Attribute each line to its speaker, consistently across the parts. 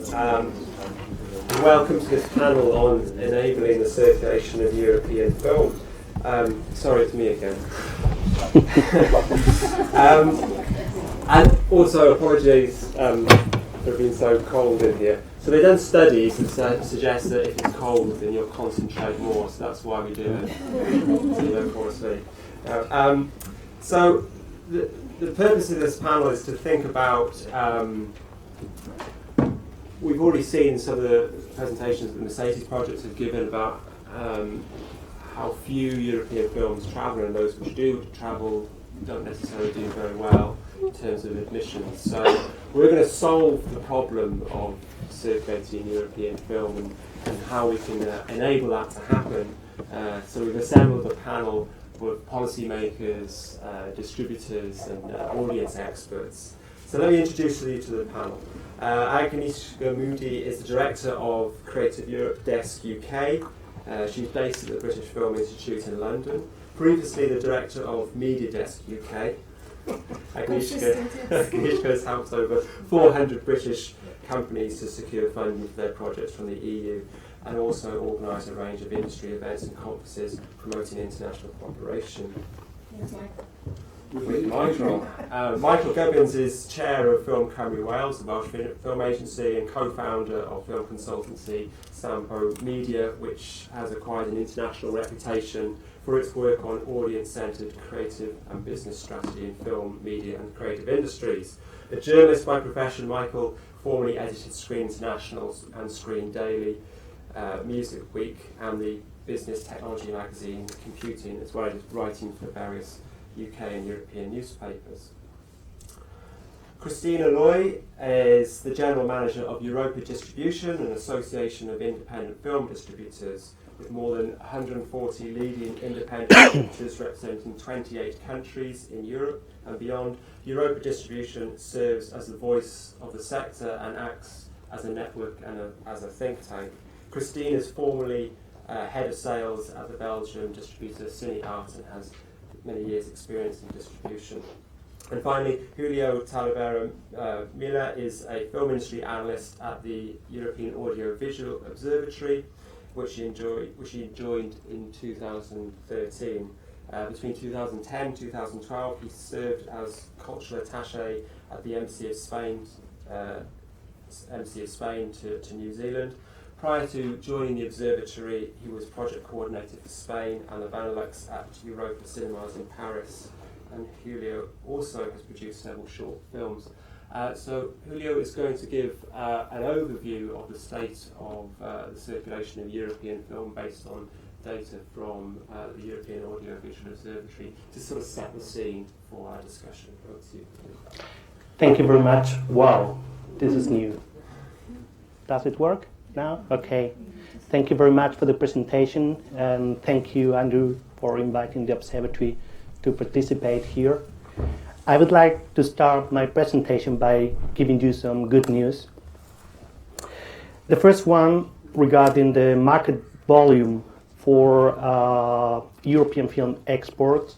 Speaker 1: Welcome to this panel on enabling the circulation of European film. Sorry, it's me again. And also apologies for being so cold in here. So they've done studies that suggest that if it's cold, then you'll concentrate more. So that's why we do it, so you don't fall asleep. So the purpose of this panel is to think about. We've already seen some of the presentations that the Mercedes projects have given about how few European films travel, and those which do travel don't necessarily do very well in terms of admissions. So we're going to solve the problem of circulating European film and how we can enable that to happen. So we've assembled a panel with policymakers, distributors and audience experts. So let me introduce you to the panel. Agnieszka Moody is the Director of Creative Europe Desk UK. She's based at the British Film Institute in London. Previously the Director of Media Desk UK. Agnieszka has helped over 400 British companies to secure funding for their projects from the EU and also organise a range of industry events and conferences promoting international cooperation. With Michael. Michael Gubbins is Chair of Ffilm Cymru Wales, the Welsh film agency, and co-founder of film consultancy SampoMedia, which has acquired an international reputation for its work on audience-centred creative and business strategy in film, media and creative industries. A journalist by profession, Michael formerly edited Screen International and Screen Daily, Music Week and the business technology magazine Computing, as well as writing for various UK and European newspapers. Christine Eloy is the General Manager of Europa Distribution, an association of independent film distributors with more than 140 leading independent distributors representing 28 countries in Europe and beyond. Europa Distribution serves as the voice of the sector and acts as a network and as a think tank. Christine is formerly Head of Sales at the Belgian distributor Cine Art and has many years' experience in distribution. And finally, Julio Talavera Miller is a film industry analyst at the European Audiovisual Observatory, which he joined in 2013. Between 2010 and 2012, he served as cultural attaché at the Embassy of Spain to New Zealand. Prior to joining the observatory, he was project coordinator for Spain and the Benelux at Europa Cinemas in Paris. And Julio also has produced several short films. So Julio is going to give an overview of the state of the circulation of European film based on data from the European Audiovisual Observatory to sort of set the scene for our discussion. Over to you.
Speaker 2: Thank you very much. Wow, this is new. Does it work now? Okay. Thank you very much for the presentation, and thank you, Andrew, for inviting the observatory to participate here. I would like to start my presentation by giving you some good news. The first one regarding the market volume for European film exports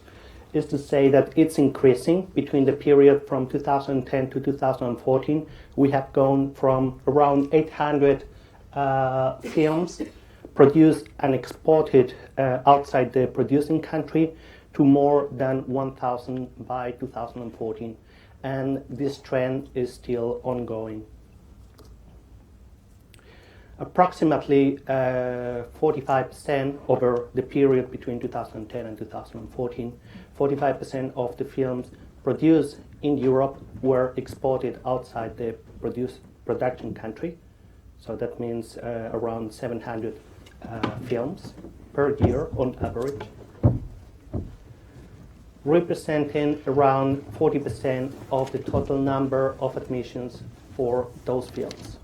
Speaker 2: is to say that it's increasing. Between the period from 2010 to 2014, we have gone from around 800 films produced and exported outside the producing country to more than 1,000 by 2014, and this trend is still ongoing. Approximately 45% over the period between 2010 and 2014, 45% of the films produced in Europe were exported outside the production country. So that means around 700 films per year on average, representing around 40% of the total number of admissions for those films.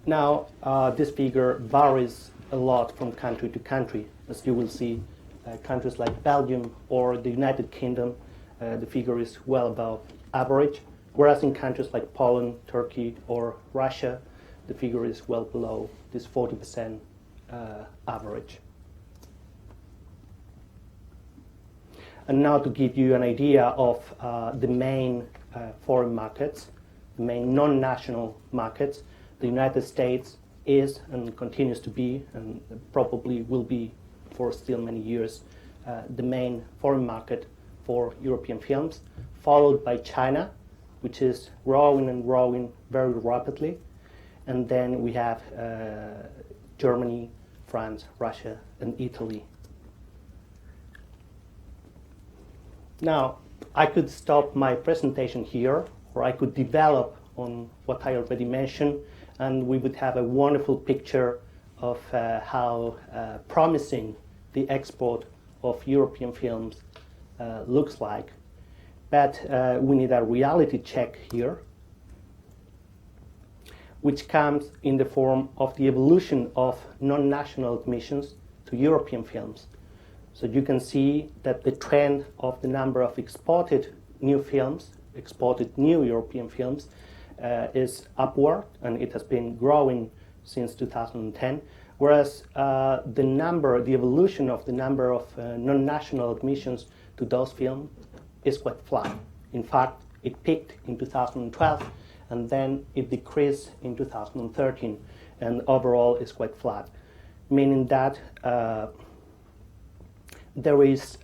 Speaker 2: Now, this figure varies a lot from country to country. As you will see, countries like Belgium or the United Kingdom, the figure is well above average, whereas in countries like Poland, Turkey, or Russia, the figure is well below this 40% average. And now to give you an idea of the main foreign markets, the main non-national markets. The United States is and continues to be, and probably will be for still many years, the main foreign market for European films, followed by China, which is growing and growing very rapidly. And then we have Germany, France, Russia, and Italy. Now, I could stop my presentation here, or I could develop on what I already mentioned, and we would have a wonderful picture of how promising the export of European films looks like. But we need a reality check here, which comes in the form of the evolution of non-national admissions to European films. So you can see that the trend of the number of exported new films, exported new European films, is upward, and it has been growing since 2010, whereas the evolution of the number of non-national admissions to those films is quite flat. In fact, it peaked in 2012, and then it decreased in 2013, and overall is quite flat, meaning that there is,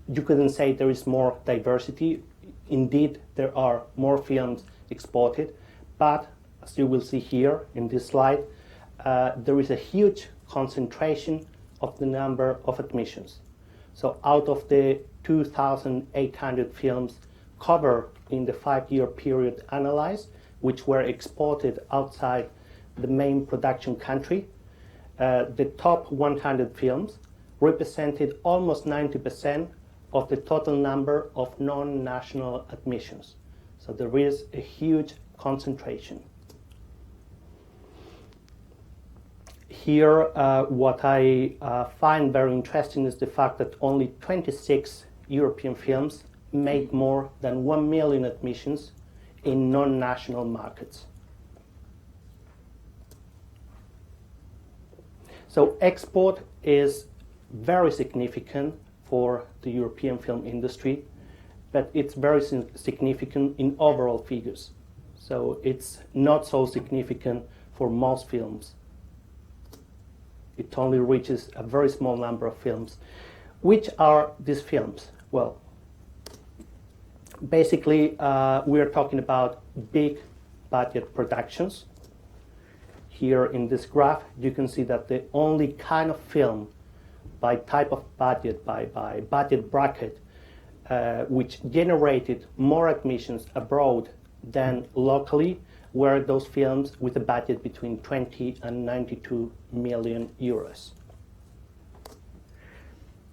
Speaker 2: you couldn't say there is more diversity. Indeed, there are more films exported, but as you will see here in this slide, there is a huge concentration of the number of admissions. So out of the 2,800 films covered in the 5-year period analyzed, which were exported outside the main production country, the top 100 films represented almost 90% of the total number of non-national admissions. So there is a huge concentration. Here, what I find very interesting is the fact that only 26 European films made more than 1 million admissions in non-national markets. So export is very significant for the European film industry, but it's very significant in overall figures. So it's not so significant for most films. It only reaches a very small number of films. Which are these films? Well, basically, we are talking about big budget productions. Here in this graph, you can see that the only kind of film by type of budget, by budget bracket, which generated more admissions abroad than locally, were those films with a budget between 20 and 92 million euros.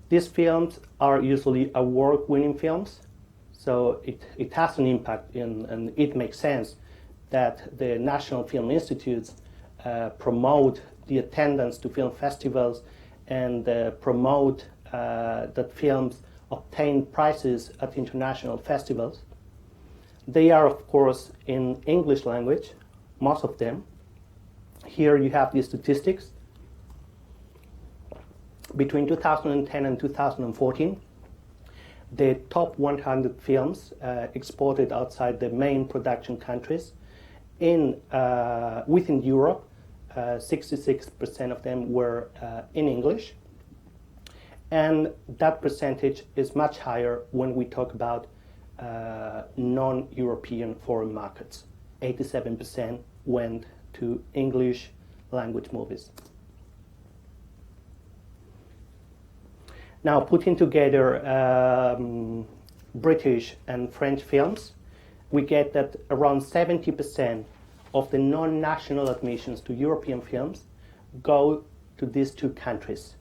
Speaker 2: These films are usually award-winning films, so it has an impact, and it makes sense that the National Film Institutes promote the attendance to film festivals and promote that films obtain prizes at international festivals. They are, of course, in English language, most of them. Here you have the statistics. Between 2010 and 2014, the top 100 films exported outside the main production countries within Europe, 66% of them were in English. And that percentage is much higher when we talk about non-European foreign markets. 87% went to English language movies. Now, putting together British and French films, we get that around 70% of the non-national admissions to European films go to these two countries.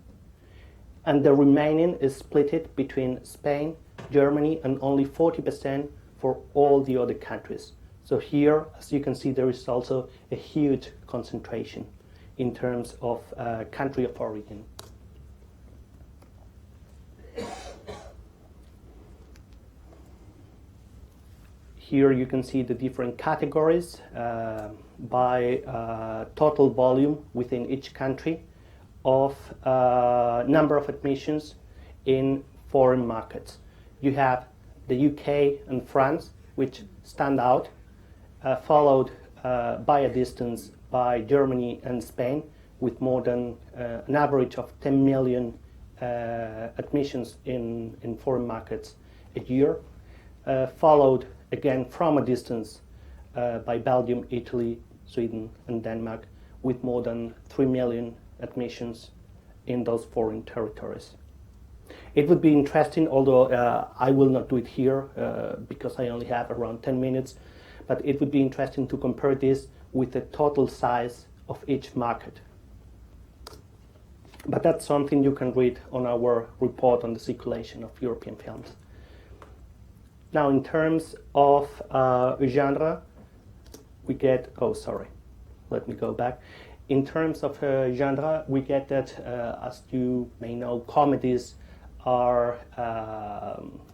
Speaker 2: And the remaining is split between Spain, Germany, and only 40% for all the other countries. So here, as you can see, there is also a huge concentration in terms of country of origin. Here you can see the different categories by total volume within each country of number of admissions in foreign markets. You have the UK and France, which stand out, followed by a distance by Germany and Spain, with more than an average of 10 million admissions in foreign markets a year, followed again from a distance by Belgium, Italy, Sweden and Denmark, with more than 3 million admissions in those foreign territories. It would be interesting, although I will not do it here because I only have around 10 minutes, but it would be interesting to compare this with the total size of each market. But that's something you can read on our report on the circulation of European films. Now, in terms of genre, we get, let me go back. In terms of genre, we get that, as you may know, comedies are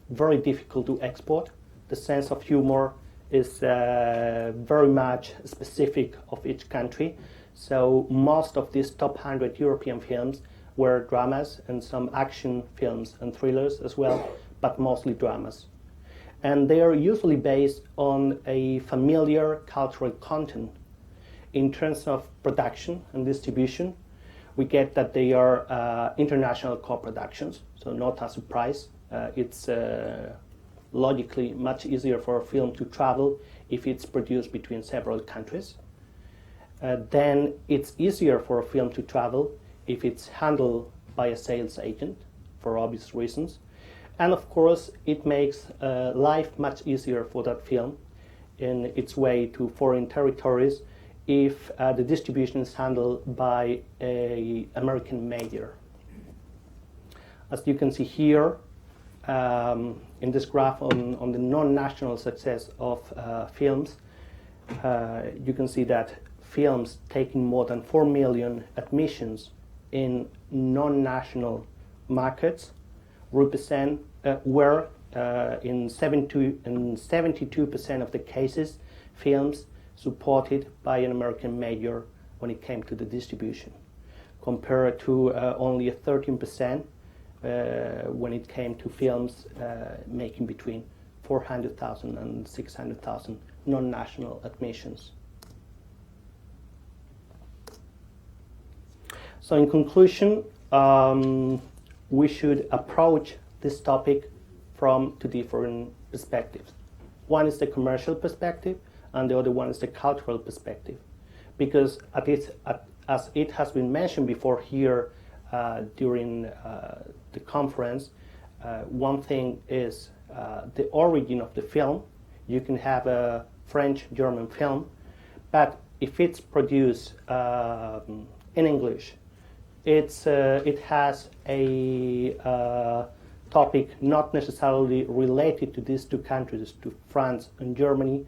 Speaker 2: very difficult to export. The sense of humor is very much specific of each country. So most of these top 100 European films were dramas and some action films and thrillers as well, but mostly dramas. And they are usually based on a familiar cultural content. In terms of production and distribution, we get that they are international co-productions, so not a surprise. It's logically much easier for a film to travel if it's produced between several countries. Then it's easier for a film to travel if it's handled by a sales agent, for obvious reasons. And of course, it makes life much easier for that film in its way to foreign territories if the distribution is handled by an American major. As you can see here, in this graph on the non-national success of films, you can see that films taking more than 4 million admissions in non-national markets represent were in 72% of the cases films supported by an American major when it came to the distribution, compared to only a 13% when it came to films making between 400,000 and 600,000 non-national admissions. So in conclusion, we should approach this topic from two different perspectives. One is the commercial perspective, and the other one is the cultural perspective. Because as it has been mentioned before here during the conference, one thing is the origin of the film. You can have a French-German film, but if it's produced in English, it has a topic not necessarily related to these two countries, to France and Germany.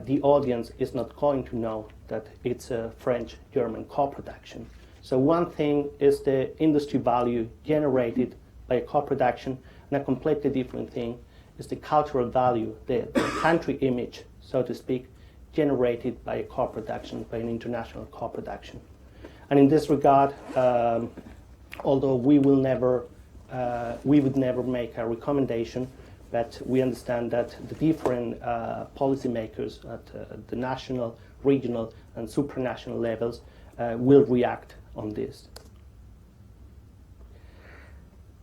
Speaker 2: The audience is not going to know that it's a French-German co-production. So one thing is the industry value generated by a co-production, and a completely different thing is the cultural value, the country image, so to speak, generated by a co-production, by an international co-production. And in this regard, although we would never make a recommendation, but we understand that the different policymakers at the national, regional, and supranational levels will react on this.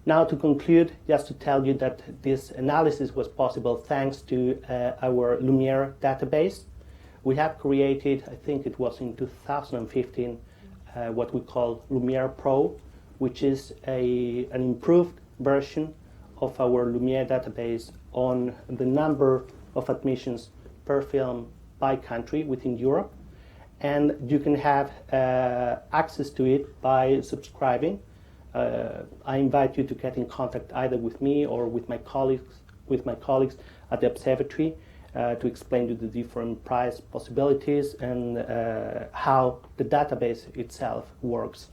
Speaker 2: Now, to conclude, just to tell you that this analysis was possible thanks to our Lumiere database. We have created, I think it was in 2015, what we call Lumiere Pro, which is an improved version of our Lumiere database on the number of admissions per film by country within Europe. And you can have access to it by subscribing. I invite you to get in contact either with me or with my colleagues at the Observatory to explain to you the different price possibilities and how the database itself works.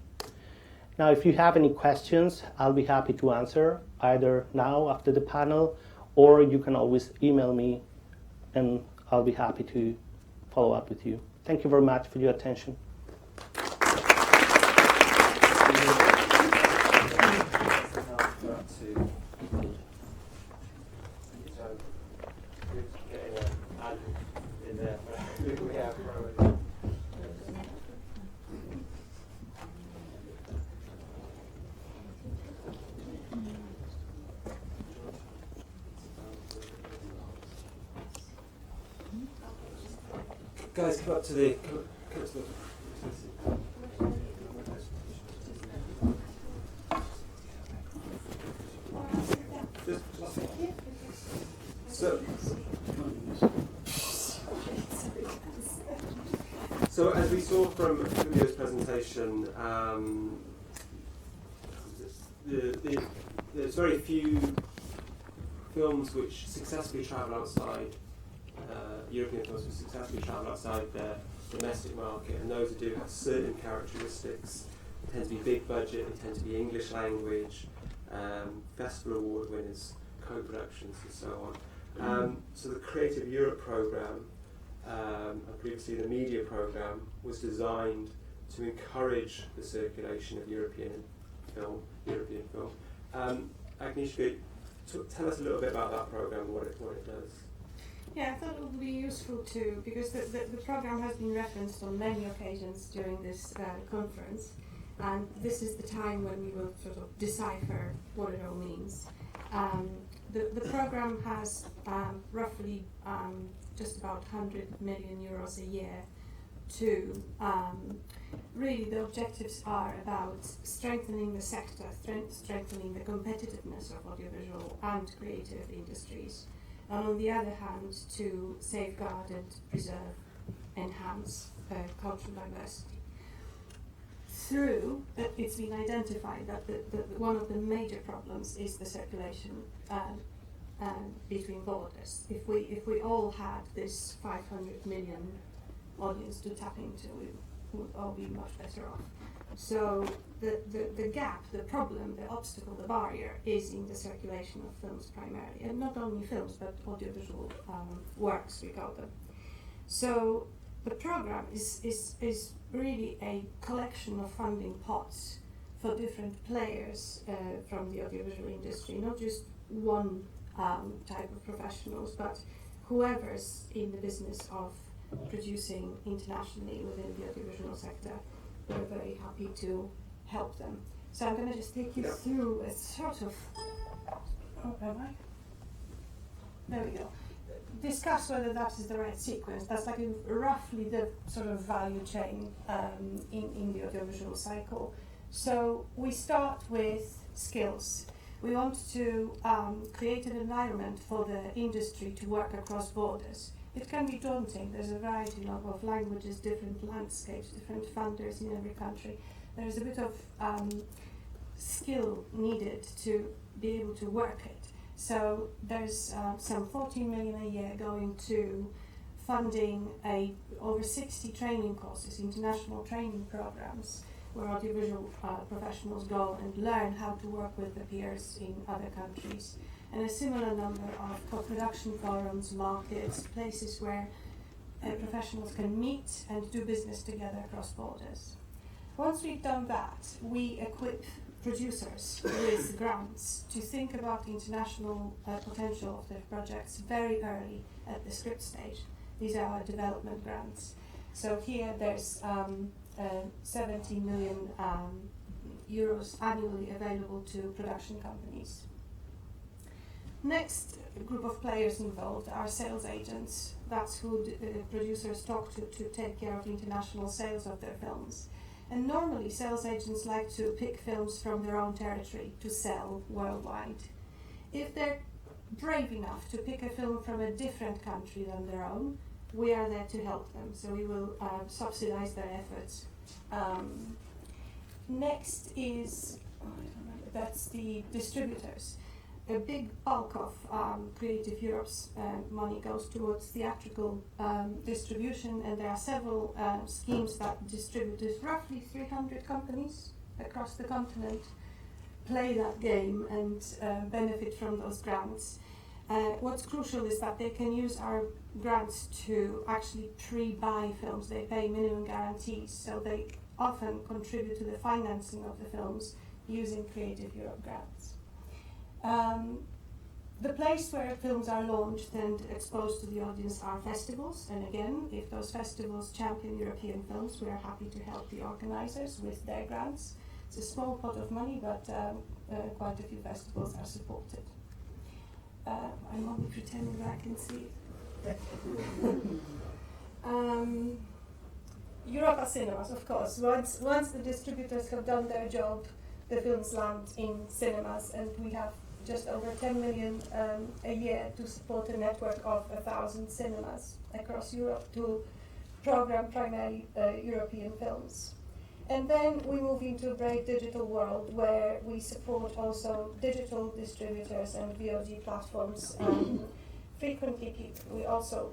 Speaker 2: Now, if you have any questions, I'll be happy to answer either now after the panel, or you can always email me and I'll be happy to follow up with you. Thank you very much for your attention.
Speaker 1: guys, come up to the. So as we saw from Julio's presentation, there's very few films which successfully travel outside, European films which successfully travel outside their domestic market, and those who do have certain characteristics. They tend to be big budget, they tend to be English language, festival award winners, co-productions and so on. So the Creative Europe programme, and previously the media programme, was designed to encourage the circulation of European film. Agnieszka, tell us a little bit about that programme, what it does.
Speaker 3: Yeah, I thought it would be useful too, because the programme has been referenced on many occasions during this conference, and this is the time when we will sort of decipher what it all means. The programme has roughly just about 100 million euros a year to, really the objectives are about strengthening the sector, strengthening the competitiveness of audiovisual and creative industries, and on the other hand to safeguard and preserve, enhance cultural diversity. Through that, it's been identified that one of the major problems is the circulation between borders. If we all had this 500 million audience to tap into, we would all be much better off. So the gap, the problem, the obstacle, the barrier is in the circulation of films primarily, and not only films but audiovisual works, we call them. So the program is really a collection of funding pots for different players from the audiovisual industry, not just one type of professionals, but whoever's in the business of producing internationally within the audiovisual sector. We're very happy to help them. So I'm going to just take you through a sort of, there we go. Discuss whether that is the right sequence. That's like roughly the sort of value chain in the audiovisual cycle. So we start with skills. We want to create an environment for the industry to work across borders. It can be daunting. There's a variety of languages, different landscapes, different funders in every country. There's a bit of skill needed to be able to work it. So there's some 14 million a year going to funding over 60 training courses, international training programs, where audiovisual professionals go and learn how to work with their peers in other countries. And a similar number of co-production forums, markets, places where professionals can meet and do business together across borders. Once we've done that, we equip producers with grants to think about the international potential of their projects very early at the script stage. These are our development grants. So here there's 70 million euros annually available to production companies. Next group of players involved are sales agents. That's who producers talk to take care of international sales of their films. And normally sales agents like to pick films from their own territory to sell worldwide. If they're brave enough to pick a film from a different country than their own, we are there to help them. So we will subsidize their efforts. Next is, that's the distributors. A big bulk of Creative Europe's money goes towards theatrical distribution, and there are several schemes that distributors, roughly 300 companies across the continent, play that game and benefit from those grants. What's crucial is that they can use our grants to actually pre-buy films. They pay minimum guarantees, so they often contribute to the financing of the films using Creative Europe grants. The place where films are launched and exposed to the audience are festivals, and again, if those festivals champion European films, we are happy to help the organizers with their grants. It's a small pot of money, but quite a few festivals are supported. I'm only pretending that I can see it. Europa cinemas, of course. Once the distributors have done their job, the films land in cinemas, and we have just over 10 million a year to support a network of 1,000 cinemas across Europe to program primarily European films. And then we move into a very digital world where we support also digital distributors and VOD platforms. Frequently, we also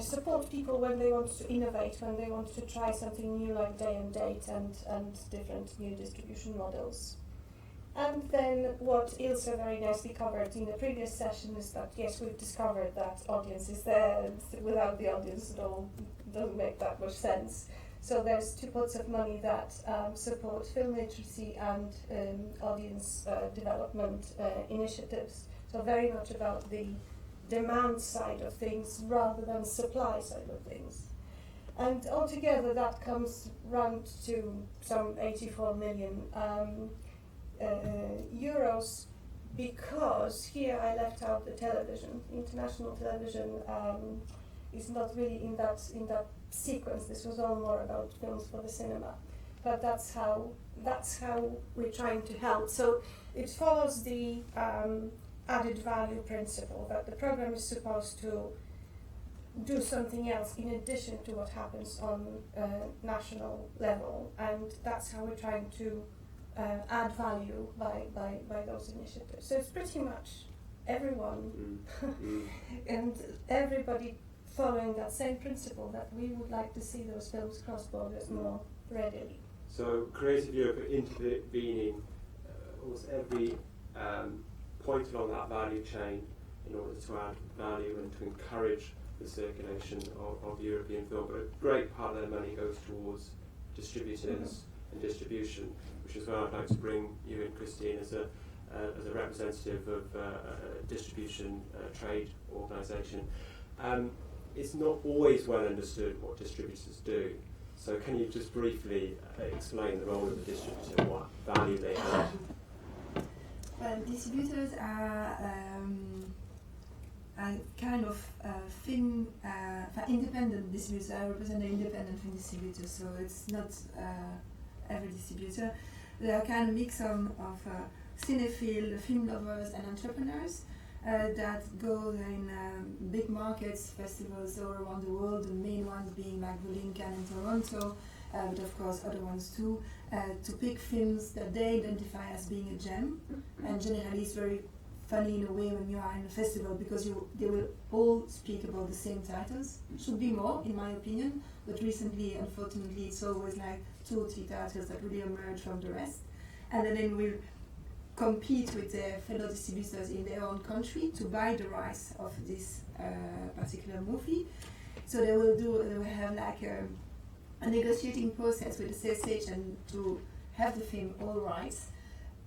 Speaker 3: support people when they want to innovate, when they want to try something new like day and date and different new distribution models. And then what Ilse very nicely covered in the previous session is that, yes, we've discovered that audience is there, and without the audience it all doesn't make that much sense. So there's two pots of money that support film literacy and audience development initiatives. So very much about the demand side of things rather than supply side of things. And altogether that comes round to some 84 million euros, because here I left out the television. International television is not really in that sequence. This was all more about films for the cinema, but that's how we're trying to help. So it follows the added value principle that the program is supposed to do something else in addition to what happens on national level, and that's how we're trying to add value by those initiatives. So it's pretty much everyone and everybody following that same principle, that we would like to see those films cross borders more readily.
Speaker 1: So Creative Europe are intervening almost every point along that value chain in order to add value and to encourage the circulation of European film, but a great part of their money goes towards distributors and distribution, which is why I'd like to bring you in, Christine, as a representative of a distribution trade organisation. It's not always well understood what distributors do, so can you just briefly explain the role of the distributor and what value they add?
Speaker 4: Well, distributors are a kind of film, independent distributor. I represent an independent film distributor, so it's not every distributor. They are kind of mix of cinephile, film lovers and entrepreneurs that go in big markets, festivals all around the world, the main ones being like Lincoln and Toronto, but of course other ones too, to pick films that they identify as being a gem. And generally it's very funny in a way when you are in a festival, because they will all speak about the same titles. Should be more, in my opinion, but recently, unfortunately, it's always like 2 or 3 titles that really emerge from the rest. And then we'll compete with their fellow distributors in their own country to buy the rights of this particular movie. So they will have like a negotiating process with the sales agent to have the film all rights,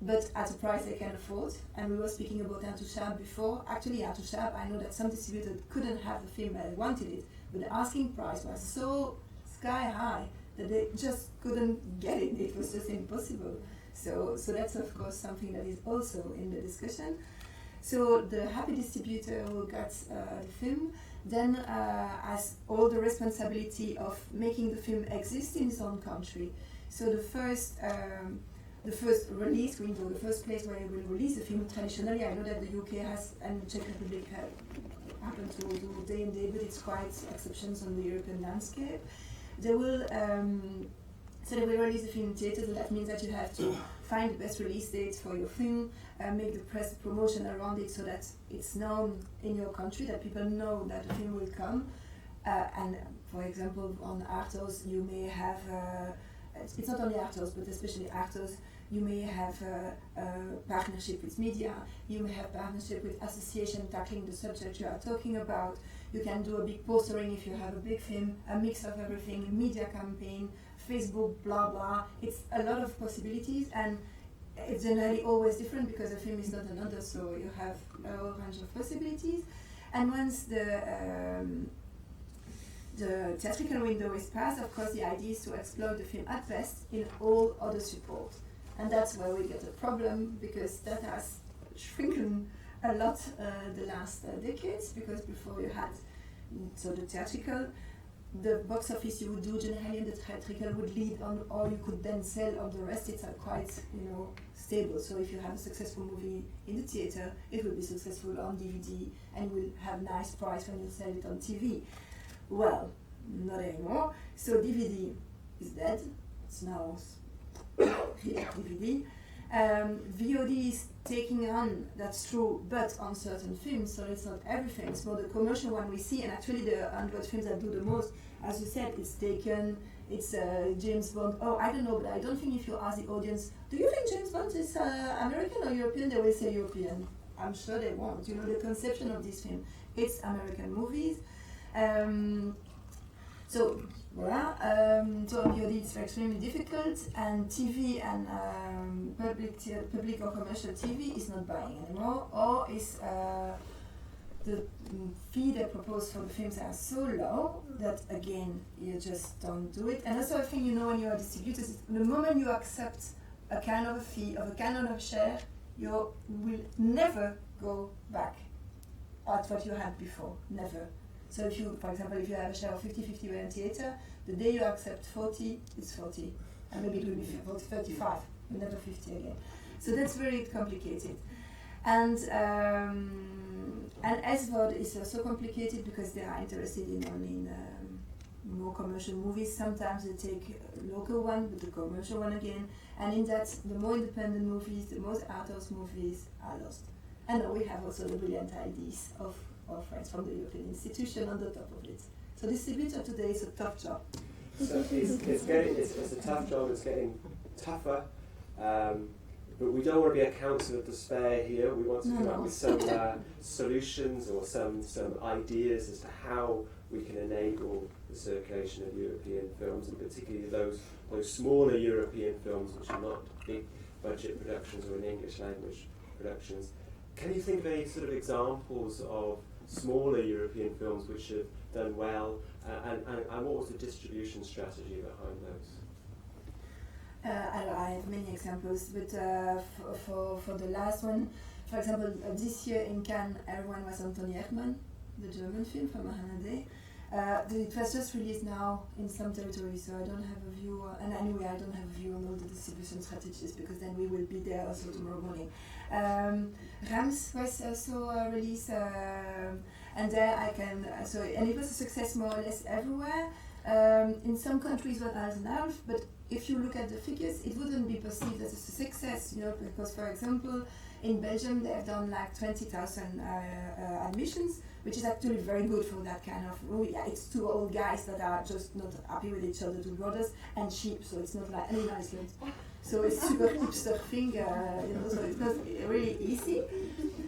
Speaker 4: but at a price they can afford. And we were speaking about Intouchable before. Actually, Intouchable, I know that some distributors couldn't have the film but they wanted it, but the asking price was so sky high that they just couldn't get it. It was just impossible. So that's of course something that is also in the discussion. So the happy distributor who gets the film then has all the responsibility of making the film exist in his own country. So the first release window, the first place where you will release the film, traditionally I know that the UK has and Czech Republic happen to do day and day, but it's quite exceptions on the European landscape. They will So they will release the film in theaters, and that means that you have to find the best release dates for your film, make the press promotion around it so that it's known in your country, that people know that the film will come. And for example, on Artos, you may have, it's not only Artos, but especially Artos, you may have a partnership with media, you may have partnership with association tackling the subject you are talking about. You can do a big postering if you have a big film, a mix of everything, media campaign, Facebook, blah blah. It's a lot of possibilities, and it's generally always different because a film is not another, so you have a whole range of possibilities. And once the theatrical window is passed, of course the idea is to exploit the film at best in all other support. And that's where we get a problem, because that has shrunken a lot the last decades, because before you had so the theatrical, the box office you would do generally, and the theatrical would lead on, or you could then sell on the rest. It's quite, stable. So if you have a successful movie in the theater, it will be successful on DVD and will have nice price when you sell it on TV. Well, not anymore. So DVD is dead. It's now DVD. VOD is taking on, that's true, but on certain films, so it's not everything. It's more the commercial one we see, and actually the Android films that do the most, as you said, it's Taken, it's James Bond. Oh, I don't know, but I don't think if you ask the audience, do you think James Bond is American or European, they will say European. I'm sure they won't. The conception of this film, it's American movies. So VOD it's extremely difficult, and TV and public or commercial TV is not buying anymore, or is the fee they propose for the films are so low that again you just don't do it. And also I think when you are distributors, the moment you accept a kind of a fee of a kind of a share, you will never go back at what you had before, never. So if you, for example, if you have a share of 50-50 in theatre, the day you accept 40, it's 40. And maybe it will be 35, never 50 again. So that's very complicated. And SVOD is also complicated because they are interested in only more commercial movies. Sometimes they take a local one, but the commercial one again. And in that, the more independent movies, the most art house movies are lost. And we have also the brilliant ideas of our friends from the European institution on the top of it. So distributor today is a tough job.
Speaker 1: So it's a tough job, it's getting tougher, but we don't want to be a council of despair here. We want to come up with some solutions or some ideas as to how we can enable the circulation of European films, and particularly those smaller European films which are not big budget productions or in English language productions. Can you think of any sort of examples of smaller European films which have done well, and what was the distribution strategy behind those?
Speaker 4: I have many examples, but for the last one, for example, this year in Cannes, everyone was on Tony Erdmann, the German film from Hannah. It was just released now in some territories, so I don't have a view, and anyway I don't have a view on all the distribution strategies, because then we will be there also tomorrow morning. Rams was also released, and there I can, and it was a success more or less everywhere. In some countries 1 hour and a half, but if you look at the figures, it wouldn't be perceived as a success, because for example, in Belgium they have done like 20,000 admissions, which is actually very good for that kind of movie. Yeah, it's two old guys that are just not happy with each other, two brothers, and cheap, so it's not like any Iceland. So it's super hipster thing, so it's not really easy.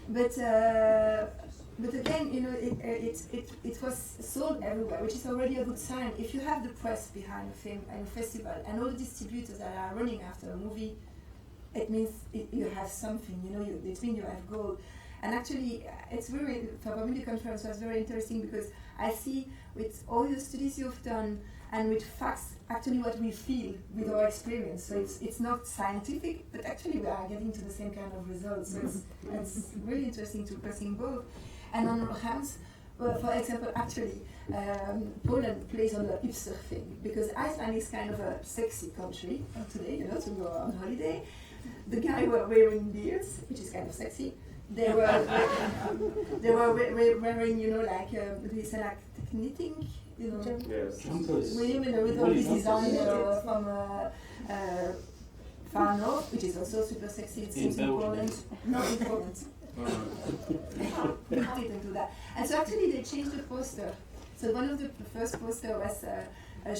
Speaker 4: But again, it was sold everywhere, which is already a good sign. If you have the press behind a film and a festival, and all the distributors that are running after a movie, it means you have something. It means you have gold. And actually, it's very, SampoMedia conference was very interesting, because I see with all the studies you've done and with facts, actually what we feel with our experience. So it's not scientific, but actually we are getting to the same kind of results. So it's really interesting to pressing both. And on Rams, well, for example, actually, Poland plays on the hipster thing, because Iceland is kind of a sexy country today, to go on holiday. The guys were wearing beards, which is kind of sexy. They were wearing, this like knitting,
Speaker 1: Yes.
Speaker 4: with all this design from far north, which is also super sexy. It seems in Poland. Not in Poland. We didn't do that. And so actually they changed the poster. So one of the first poster was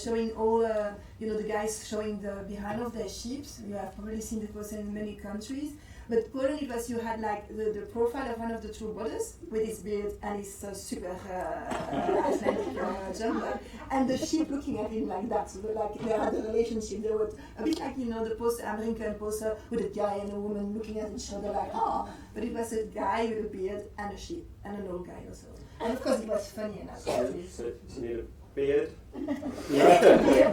Speaker 4: showing all, the guys showing the behind of their sheep. You have probably seen the poster in many countries. But Poland, it was, you had like the profile of one of the two brothers with his beard and his super Icelandic jumper, and the sheep looking at him like that. So like they had a relationship. They were a bit like the poster, American poster with a guy and a woman looking at each other like, oh. But it was a guy with a beard and a sheep, and an old guy also. And of course it was funny enough.
Speaker 1: So you need a beard?
Speaker 4: Yeah.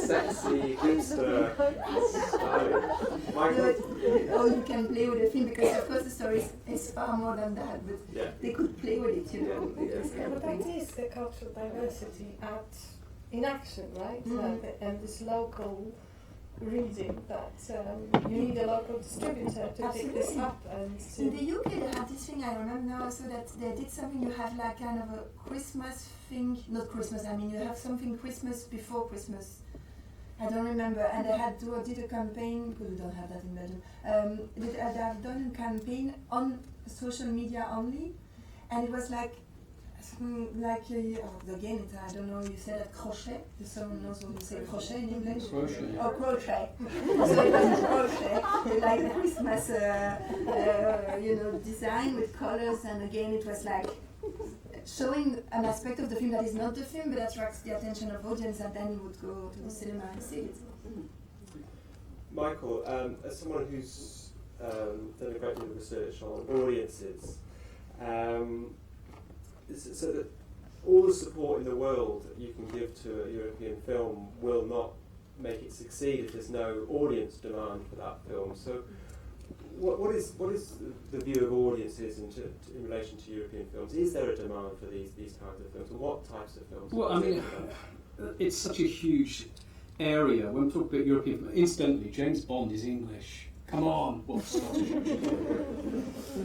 Speaker 1: sexy hipster style.
Speaker 4: Or you can play with the film, because of course the story is far more than that, but they could play with it, you know. With this kind of
Speaker 3: But that
Speaker 4: thing.
Speaker 3: is the cultural diversity in action, right? And this local reading that you need a local distributor to pick this up and
Speaker 4: In the UK they have this thing, I remember now, so that they did something, you have like kind of a Christmas thing, not Christmas, I mean you have something Christmas before Christmas. I don't remember, and they did a campaign, because we don't have that in Belgium, they have done a campaign on social media only, and it was like, again, I don't know, you said that crochet, if someone knows what you say crochet in English?
Speaker 5: Crochet.
Speaker 4: Oh, crochet. So it was crochet, like the Christmas, design with colors, and again it was like showing an aspect of the film that is not the film, but attracts the attention of audience, and then you would go to the cinema and see it.
Speaker 1: Michael, as someone who's done a great deal of research on audiences, so that all the support in the world that you can give to a European film will not make it succeed if there's no audience demand for that film. So what is the view of audiences in relation to European films? Is there a demand for these kinds of films, and what types of films?
Speaker 5: Well, I mean, it's such a huge area. When we talk about European, incidentally, James Bond is English. Come on, well, Scottish.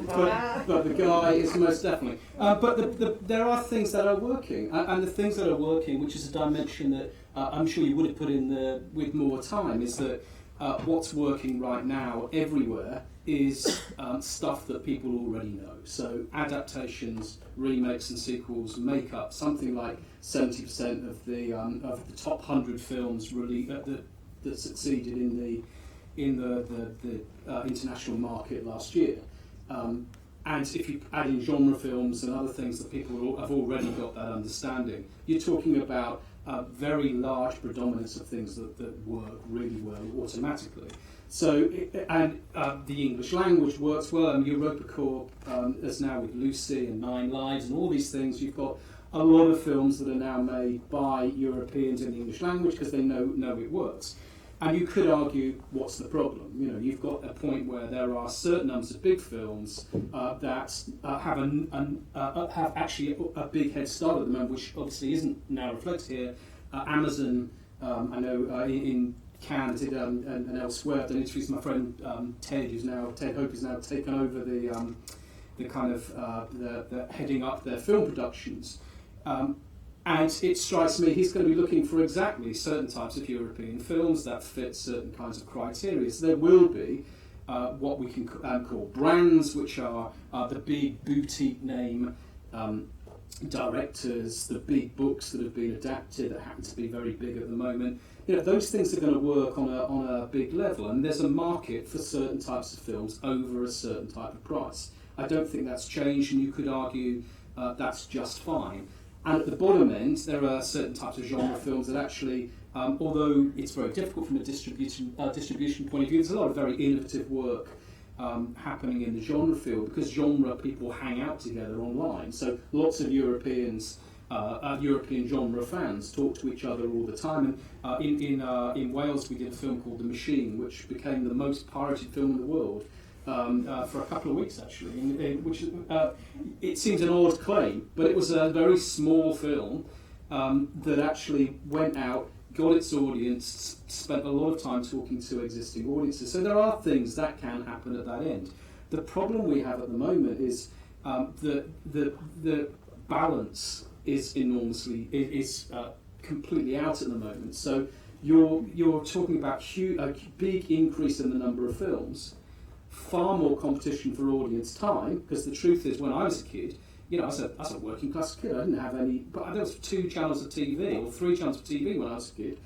Speaker 5: but the guy is most definitely. But there are things that are working, and the things that are working, which is a dimension that I'm sure you would have put in with more time, is that what's working right now everywhere is stuff that people already know. So adaptations, remakes, and sequels make up something like 70% of the top 100 films really that succeeded in the international market last year. And if you add in genre films and other things that people have already got that understanding, you're talking about a very large predominance of things that work really well automatically. So, the English language works well, and Europa Corp is now with Lucy and Nine Lives and all these things. You've got a lot of films that are now made by Europeans in the English language because they know it works. And you could argue, what's the problem? You know, you've got a point where there are certain numbers of big films that have actually a big head start at the moment, which obviously isn't now reflected here. Amazon, I know in Cannes did and elsewhere. I've done interviews with my friend Ted Hope, who's now taken over the kind of the heading up their film productions. And it strikes me he's going to be looking for exactly certain types of European films that fit certain kinds of criteria. So there will be what we can call brands, which are the big boutique name directors, the big books that have been adapted that happen to be very big at the moment. You know, those things are going to work on a big level, and there's a market for certain types of films over a certain type of price. I don't think that's changed, and you could argue that's just fine. And at the bottom end, there are certain types of genre films that actually, although it's very difficult from a distribution point of view, there's a lot of very innovative work happening in the genre field, because genre people hang out together online. So lots of European genre fans talk to each other all the time. And in Wales, we did a film called The Machine, which became the most pirated film in the world. For a couple of weeks actually, which it seems an odd claim, but it was a very small film that actually went out, got its audience, spent a lot of time talking to existing audiences. So there are things that can happen at that end. The problem we have at the moment is the balance is completely out at the moment. So you're talking about a big increase in the number of films. Far more competition for audience time, because the truth is, when I was a kid, you know, I was a working class kid. I didn't have any, but there was 2 channels of TV or 3 channels of TV when I was a kid,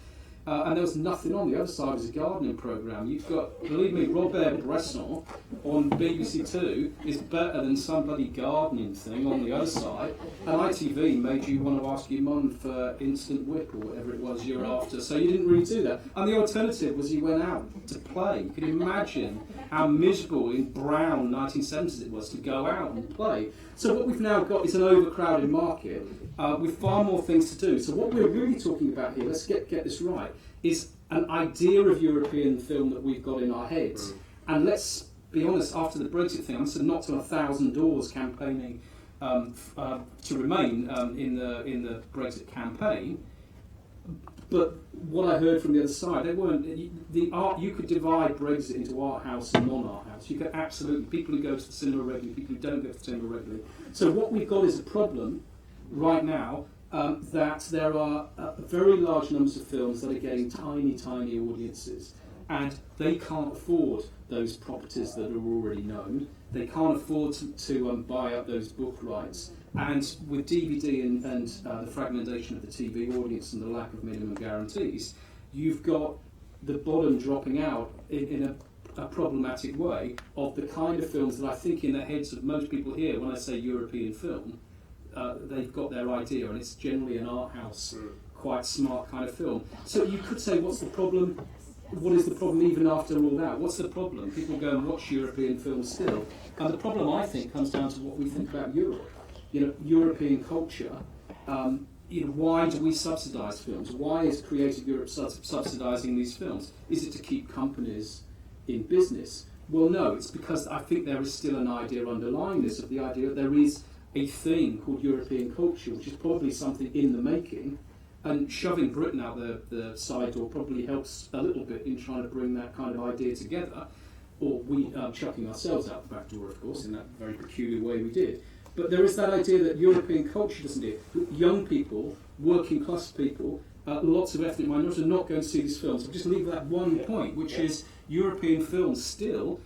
Speaker 5: and there was nothing on. The other side was a gardening programme. You've got, believe me, Robert Bresson on BBC 2 is better than some bloody gardening thing on the other side. And ITV made you want to ask your mum for instant whip or whatever it was you're after. So you didn't really do that. And the alternative was you went out to play. You can imagine how miserable in brown 1970s it was to go out and play. So what we've now got is an overcrowded market. with far more things to do. So what we're really talking about here, let's get this right, is an idea of European film that we've got in our heads. And let's be honest, after the Brexit thing, I must have knocked on 1,000 doors campaigning to remain in the Brexit campaign. But what I heard from the other side, they weren't. The art, you could divide Brexit into art house and non-art house. You could absolutely, people who go to the cinema regularly, people who don't go to the cinema regularly. So what we've got is a problem right now that there are very large numbers of films that are getting tiny, tiny audiences, and they can't afford those properties that are already known. They can't afford to buy up those book rights. And with DVD and the fragmentation of the TV audience and the lack of minimum guarantees, you've got the bottom dropping out in a problematic way of the kind of films that I think in the heads of most people here, when I say European film, they've got their idea, and it's generally an art house, quite smart kind of film. So you could say, what's the problem? What is the problem even after all that? What's the problem? People go and watch European films still. And the problem, I think, comes down to what we think about Europe. You know, European culture. Why do we subsidise films? Why is Creative Europe subsidising these films? Is it to keep companies in business? Well, no, it's because I think there is still an idea underlying this, of the idea that there is a thing called European culture, which is probably something in the making, and shoving Britain out the side door probably helps a little bit in trying to bring that kind of idea together, or we chucking ourselves out the back door, of course, in that very peculiar way we did. But there is that idea that European culture doesn't do it. Young people, working class people, lots of ethnic minorities are not going to see these films. I'll just leave that one point, which is European films still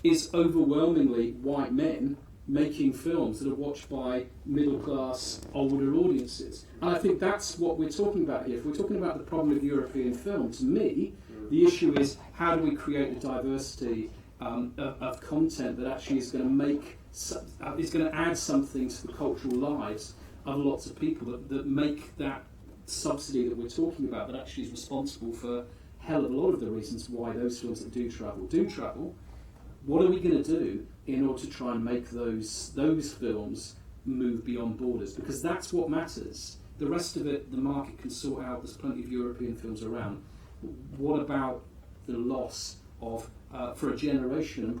Speaker 5: is overwhelmingly white men making films that are watched by middle class, older audiences. And I think that's what we're talking about here. If we're talking about the problem of European film, to me, the issue is how do we create a diversity of content that actually is going to make is going to add something to the cultural lives of lots of people that make that subsidy that we're talking about, that actually is responsible for a hell of a lot of the reasons why those films that do travel. What are we going to do in order to try and make those films move beyond borders? Because that's what matters. The rest of it, the market can sort out. There's plenty of European films around. What about the loss of, for a generation, and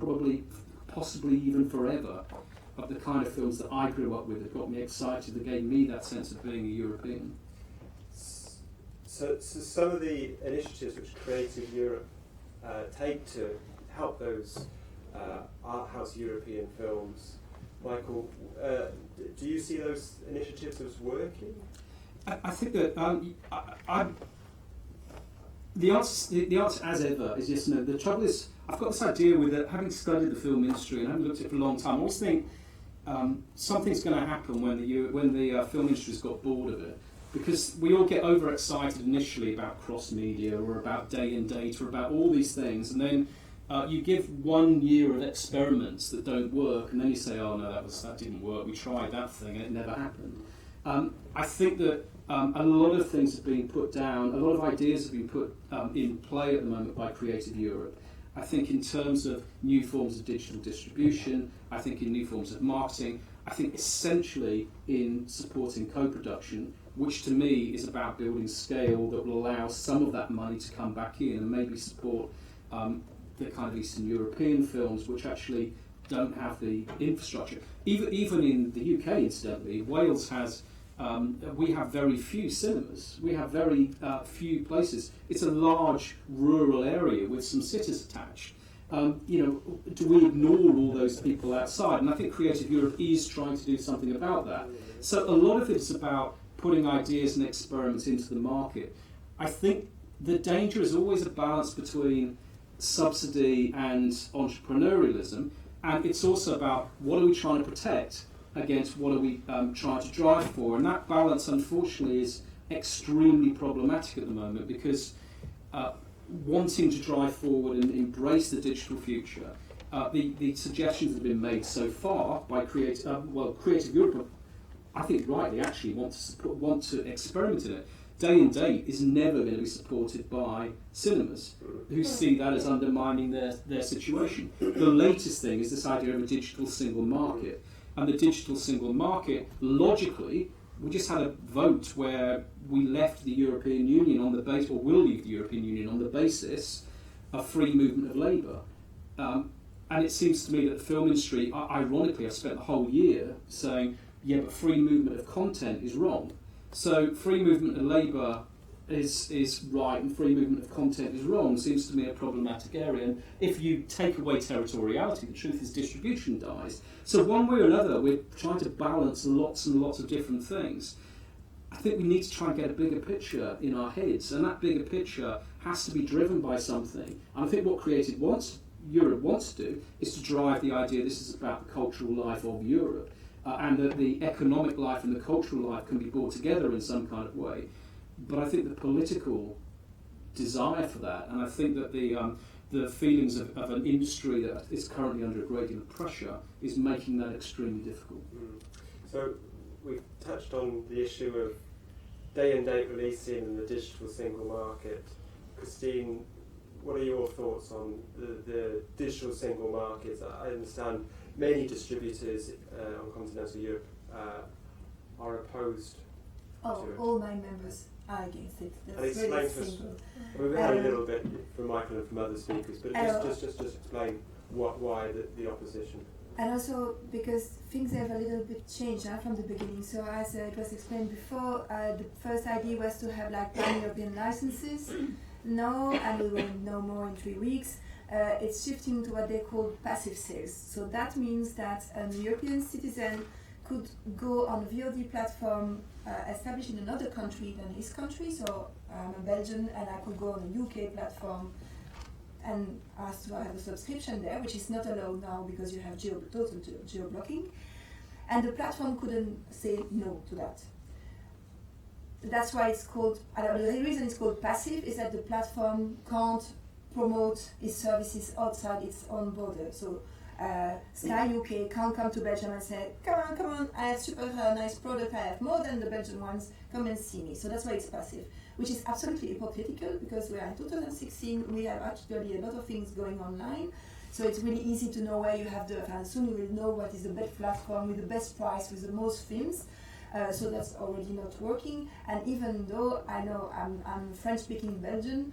Speaker 5: possibly even forever, of the kind of films that I grew up with, that got me excited, that gave me that sense of being a European?
Speaker 1: So some of the initiatives which Creative Europe take to help those art house European films, Michael, do you see those initiatives as working?
Speaker 5: I think that the answer, as ever, is yes and no. The trouble is, I've got this idea with it, having studied the film industry and having looked at it for a long time. I always think something's going to happen when the film industry's got bored of it, because we all get overexcited initially about cross-media or about day and date or about all these things, and then you give 1 year of experiments that don't work, and then you say, oh no, that didn't work, we tried that thing and it never happened. I think that a lot of things are being put down, a lot of ideas are being put in play at the moment by Creative Europe. I think in terms of new forms of digital distribution, I think in new forms of marketing, I think essentially in supporting co-production, which to me is about building scale that will allow some of that money to come back in and maybe support the kind of Eastern European films which actually don't have the infrastructure. Even in the UK, incidentally, Wales has, we have very few cinemas. We have very few places. It's a large rural area with some cities attached. Do we ignore all those people outside? And I think Creative Europe is trying to do something about that. So a lot of it's about putting ideas and experiments into the market. I think the danger is always a balance between subsidy and entrepreneurialism, and it's also about what are we trying to protect against what are we trying to drive for, and that balance unfortunately is extremely problematic at the moment, because wanting to drive forward and embrace the digital future, the suggestions that have been made so far by Creative Europe, I think rightly actually want to experiment in it. Day and date is never going to be supported by cinemas, who see that as undermining their situation. The latest thing is this idea of a digital single market. And the digital single market, logically, we just had a vote where we left the European Union on the basis, or will leave the European Union on the basis of free movement of labour. And it seems to me that the film industry, ironically, I've spent the whole year saying, yeah, but free movement of content is wrong. So free movement of labour is right and free movement of content is wrong seems to me a problematic area. And if you take away territoriality, the truth is distribution dies. So one way or another, we're trying to balance lots and lots of different things. I think we need to try and get a bigger picture in our heads, and that bigger picture has to be driven by something. And I think what Europe wants to do is to drive the idea this is about the cultural life of Europe, and that the economic life and the cultural life can be brought together in some kind of way. But I think the political desire for that, and I think that the feelings of an industry that is currently under a great deal of pressure is making that extremely difficult.
Speaker 1: So we've touched on the issue of day and date releasing and the digital single market. Christine, what are your thoughts on the digital single market? I understand many distributors on continental Europe are opposed to it.
Speaker 4: All my members are against it.
Speaker 1: And
Speaker 4: That's
Speaker 1: explain
Speaker 4: really
Speaker 1: to us,
Speaker 4: simple.
Speaker 1: we've heard a little bit from Michael and from other speakers, but just explain why the opposition.
Speaker 4: And also because things have a little bit changed from the beginning. So as it was explained before, the first idea was to have like pan-European licenses. Now, and we will know more in 3 weeks, it's shifting to what they call passive sales. So that means that an European citizen could go on a VOD platform established in another country than his country. So I'm a Belgian and I could go on a UK platform and ask to have a subscription there, which is not allowed now because you have total geo-blocking. And the platform couldn't say no to that. That's why it's called, the reason it's called passive is that the platform can't promote its services outside its own border. So Sky UK can't come to Belgium and say, come on, I have super nice product, I have more than the Belgian ones, come and see me. So that's why it's passive, which is absolutely hypocritical because we are in 2016, we have actually a lot of things going online. So it's really easy to know where you have soon you will know what is the best platform with the best price, with the most films. So that's already not working. And even though I know I'm French-speaking Belgian,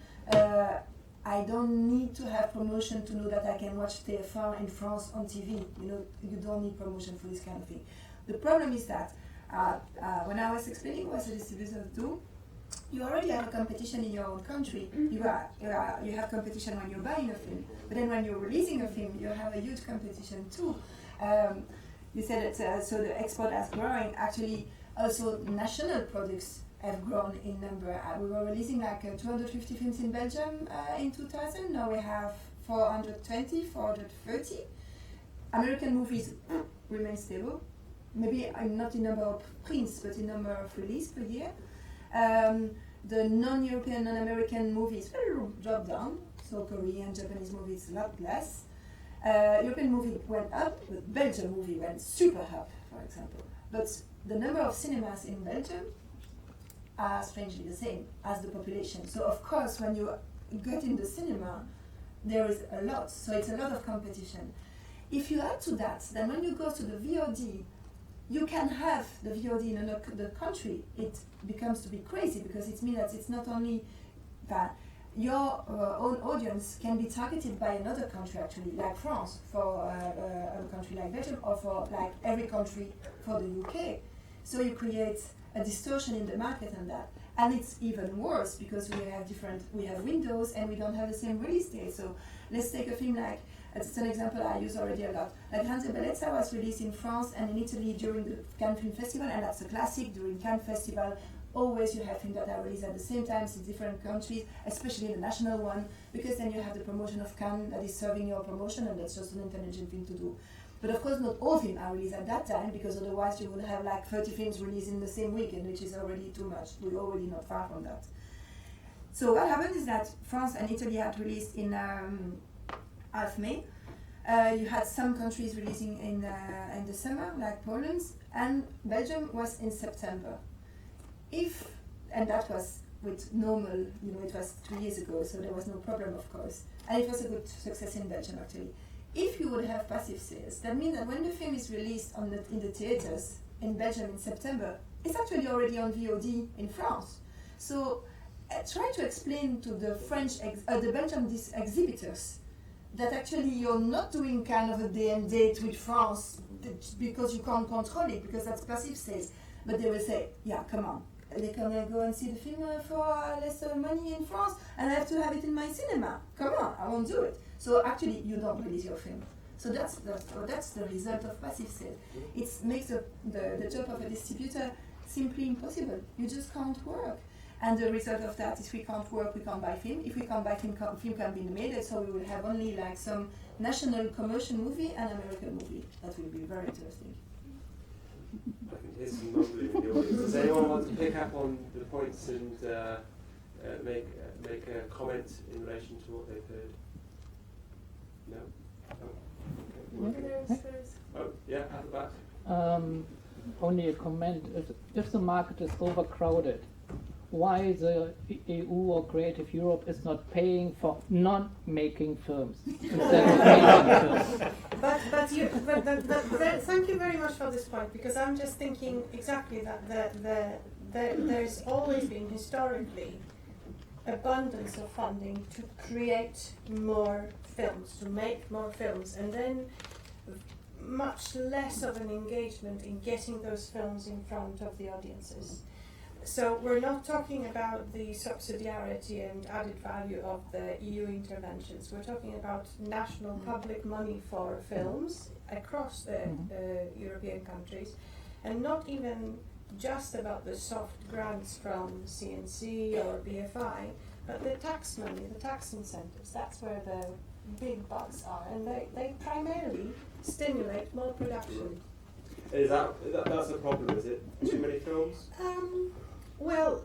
Speaker 4: I don't need to have promotion to know that I can watch TF1 in France on TV. You don't need promotion for this kind of thing. The problem is that when I was explaining what the distributors do, you already have a competition in your own country. You have competition when you're buying a film, but then when you're releasing a film, you have a huge competition too. You said that so the export is growing. Actually, also national products have grown in number. We were releasing like 250 films in Belgium in 2000. Now we have 420, 430. American movies remain stable. Maybe not in number of prints, but in number of release per year. The non-European, non-American movies dropped down. So Korean, Japanese movies a lot less. European movie went up, but Belgian movie went super up, for example. But the number of cinemas in Belgium are strangely the same as the population. So of course, when you get in the cinema, there is a lot. So it's a lot of competition. If you add to that, then when you go to the VOD, you can have the VOD in another country. It becomes to be crazy because it means that it's not only that your own audience can be targeted by another country, actually, like France for a country like Belgium, or for like every country for the UK. So you create a distortion in the market and that. And it's even worse because we have windows and we don't have the same release date. So let's take a film like, it's an example I use already a lot. Like Bellezza was released in France and in Italy during the Cannes Film Festival, and that's a classic. During Cannes Festival, always you have films that are released at the same time in different countries, especially the national one, because then you have the promotion of Cannes that is serving your promotion, and that's just an intelligent thing to do. But of course, not all films are released at that time, because otherwise you would have like 30 films released in the same weekend, which is already too much. We're already not far from that. So what happened is that France and Italy had released in half May. You had some countries releasing in the summer, like Poland, and Belgium was in September. And that was with normal, it was 3 years ago, so there was no problem, of course. And it was a good success in Belgium, actually. If you would have passive sales, that means that when the film is released in the theaters in Belgium in September, it's actually already on VOD in France. So try to explain to the the Belgian exhibitors that actually you're not doing kind of a day and date with France because you can't control it, because that's passive sales. But they will say, yeah, come on, they can go and see the film for less money in France, and I have to have it in my cinema. Come on, I won't do it. So actually, you don't release your film. So that's the result of passive sales. It makes the job of a distributor simply impossible. You just can't work. And the result of that is we can't work, we can't buy film. If we can't buy film, film can be made, so we will have only like some national commercial movie and American movie. That will be very interesting.
Speaker 1: I can hear some mumbling in the audience. Does anyone want to pick up on the points and make a comment in relation to what they've heard? No? Oh, okay. Oh, yeah, at the back.
Speaker 6: Only a comment. If the market is overcrowded, why the EU or Creative Europe is not paying for non-making films instead of making films?
Speaker 3: But thank you very much for this point, because I'm just thinking exactly that there's always been historically abundance of funding to create more films, to make more films, and then much less of an engagement in getting those films in front of the audiences. So we're not talking about the subsidiarity and added value of the EU interventions. We're talking about national public money for films across the European countries, and not even just about the soft grants from CNC or BFI, but the tax money, the tax incentives. That's where the big bucks are, and they primarily stimulate more production.
Speaker 1: That's the problem, is it? Too many films?
Speaker 3: Well,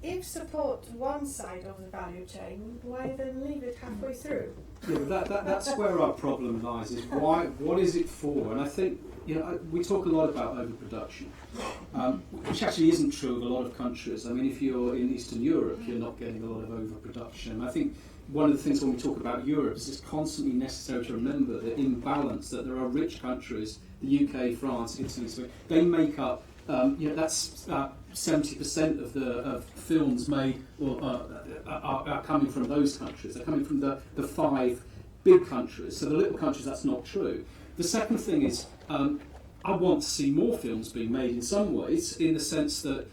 Speaker 3: if support one side of the value chain, why then leave it halfway through?
Speaker 5: Yeah, but that's where our problem lies, is why, what is it for? And I think, we talk a lot about overproduction, which actually isn't true of a lot of countries. I mean, if you're in Eastern Europe, you're not getting a lot of overproduction. And I think one of the things when we talk about Europe is it's constantly necessary to remember the imbalance, that there are rich countries, the UK, France, Italy, Spain, they make up, that's 70% of films made are coming from those countries. They're coming from the 5 big countries. So the little countries, that's not true. The second thing is, I want to see more films being made in some ways, in the sense that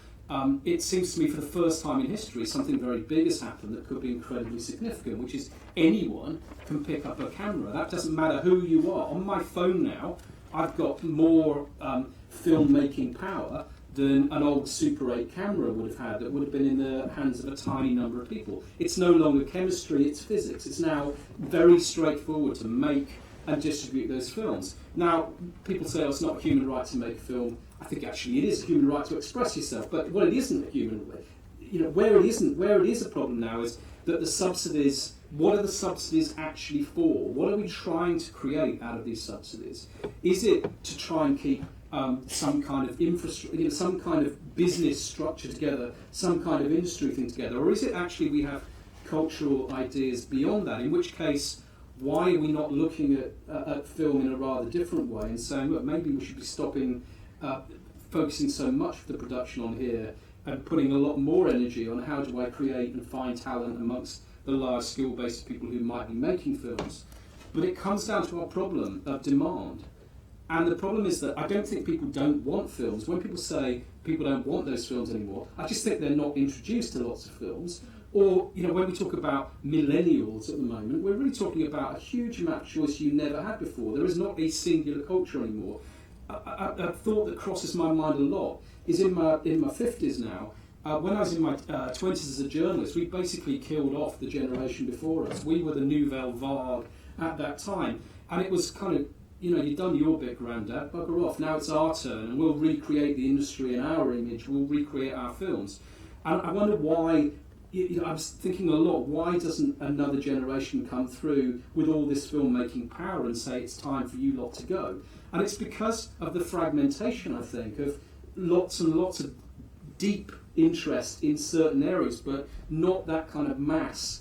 Speaker 5: it seems to me for the first time in history something very big has happened that could be incredibly significant, which is anyone can pick up a camera. That doesn't matter who you are. On my phone now, I've got more film-making power than an old Super 8 camera would have had, that would have been in the hands of a tiny number of people. It's no longer chemistry, it's physics. It's now very straightforward to make and distribute those films. Now, people say, it's not a human right to make a film. I think actually it is a human right to express yourself, but what it isn't a human right, where it is a problem now is that the subsidies, what are the subsidies actually for? What are we trying to create out of these subsidies? Is it to try and keep some kind of infrastructure, some kind of business structure together, some kind of industry thing together, or is it actually we have cultural ideas beyond that? In which case, why are we not looking at film in a rather different way and saying, look, maybe we should be stopping focusing so much of the production on here and putting a lot more energy on how do I create and find talent amongst the large skill base of people who might be making films. But it comes down to our problem of demand. And the problem is that I don't think people don't want films. When people say people don't want those films anymore, I just think they're not introduced to lots of films. Or, when we talk about millennials at the moment, we're really talking about a huge amount of choice you never had before. There is not a singular culture anymore. A thought that crosses my mind a lot is in my 50s now. When I was in my 20s as a journalist, we basically killed off the generation before us. We were the nouvelle vague at that time. And it was kind of, you've done your bit, Grandad, bugger off. Now it's our turn, and we'll recreate the industry in our image. We'll recreate our films. And I wonder why, I was thinking a lot, why doesn't another generation come through with all this filmmaking power and say it's time for you lot to go? And it's because of the fragmentation, I think, of lots and lots of deep interest in certain areas, but not that kind of mass,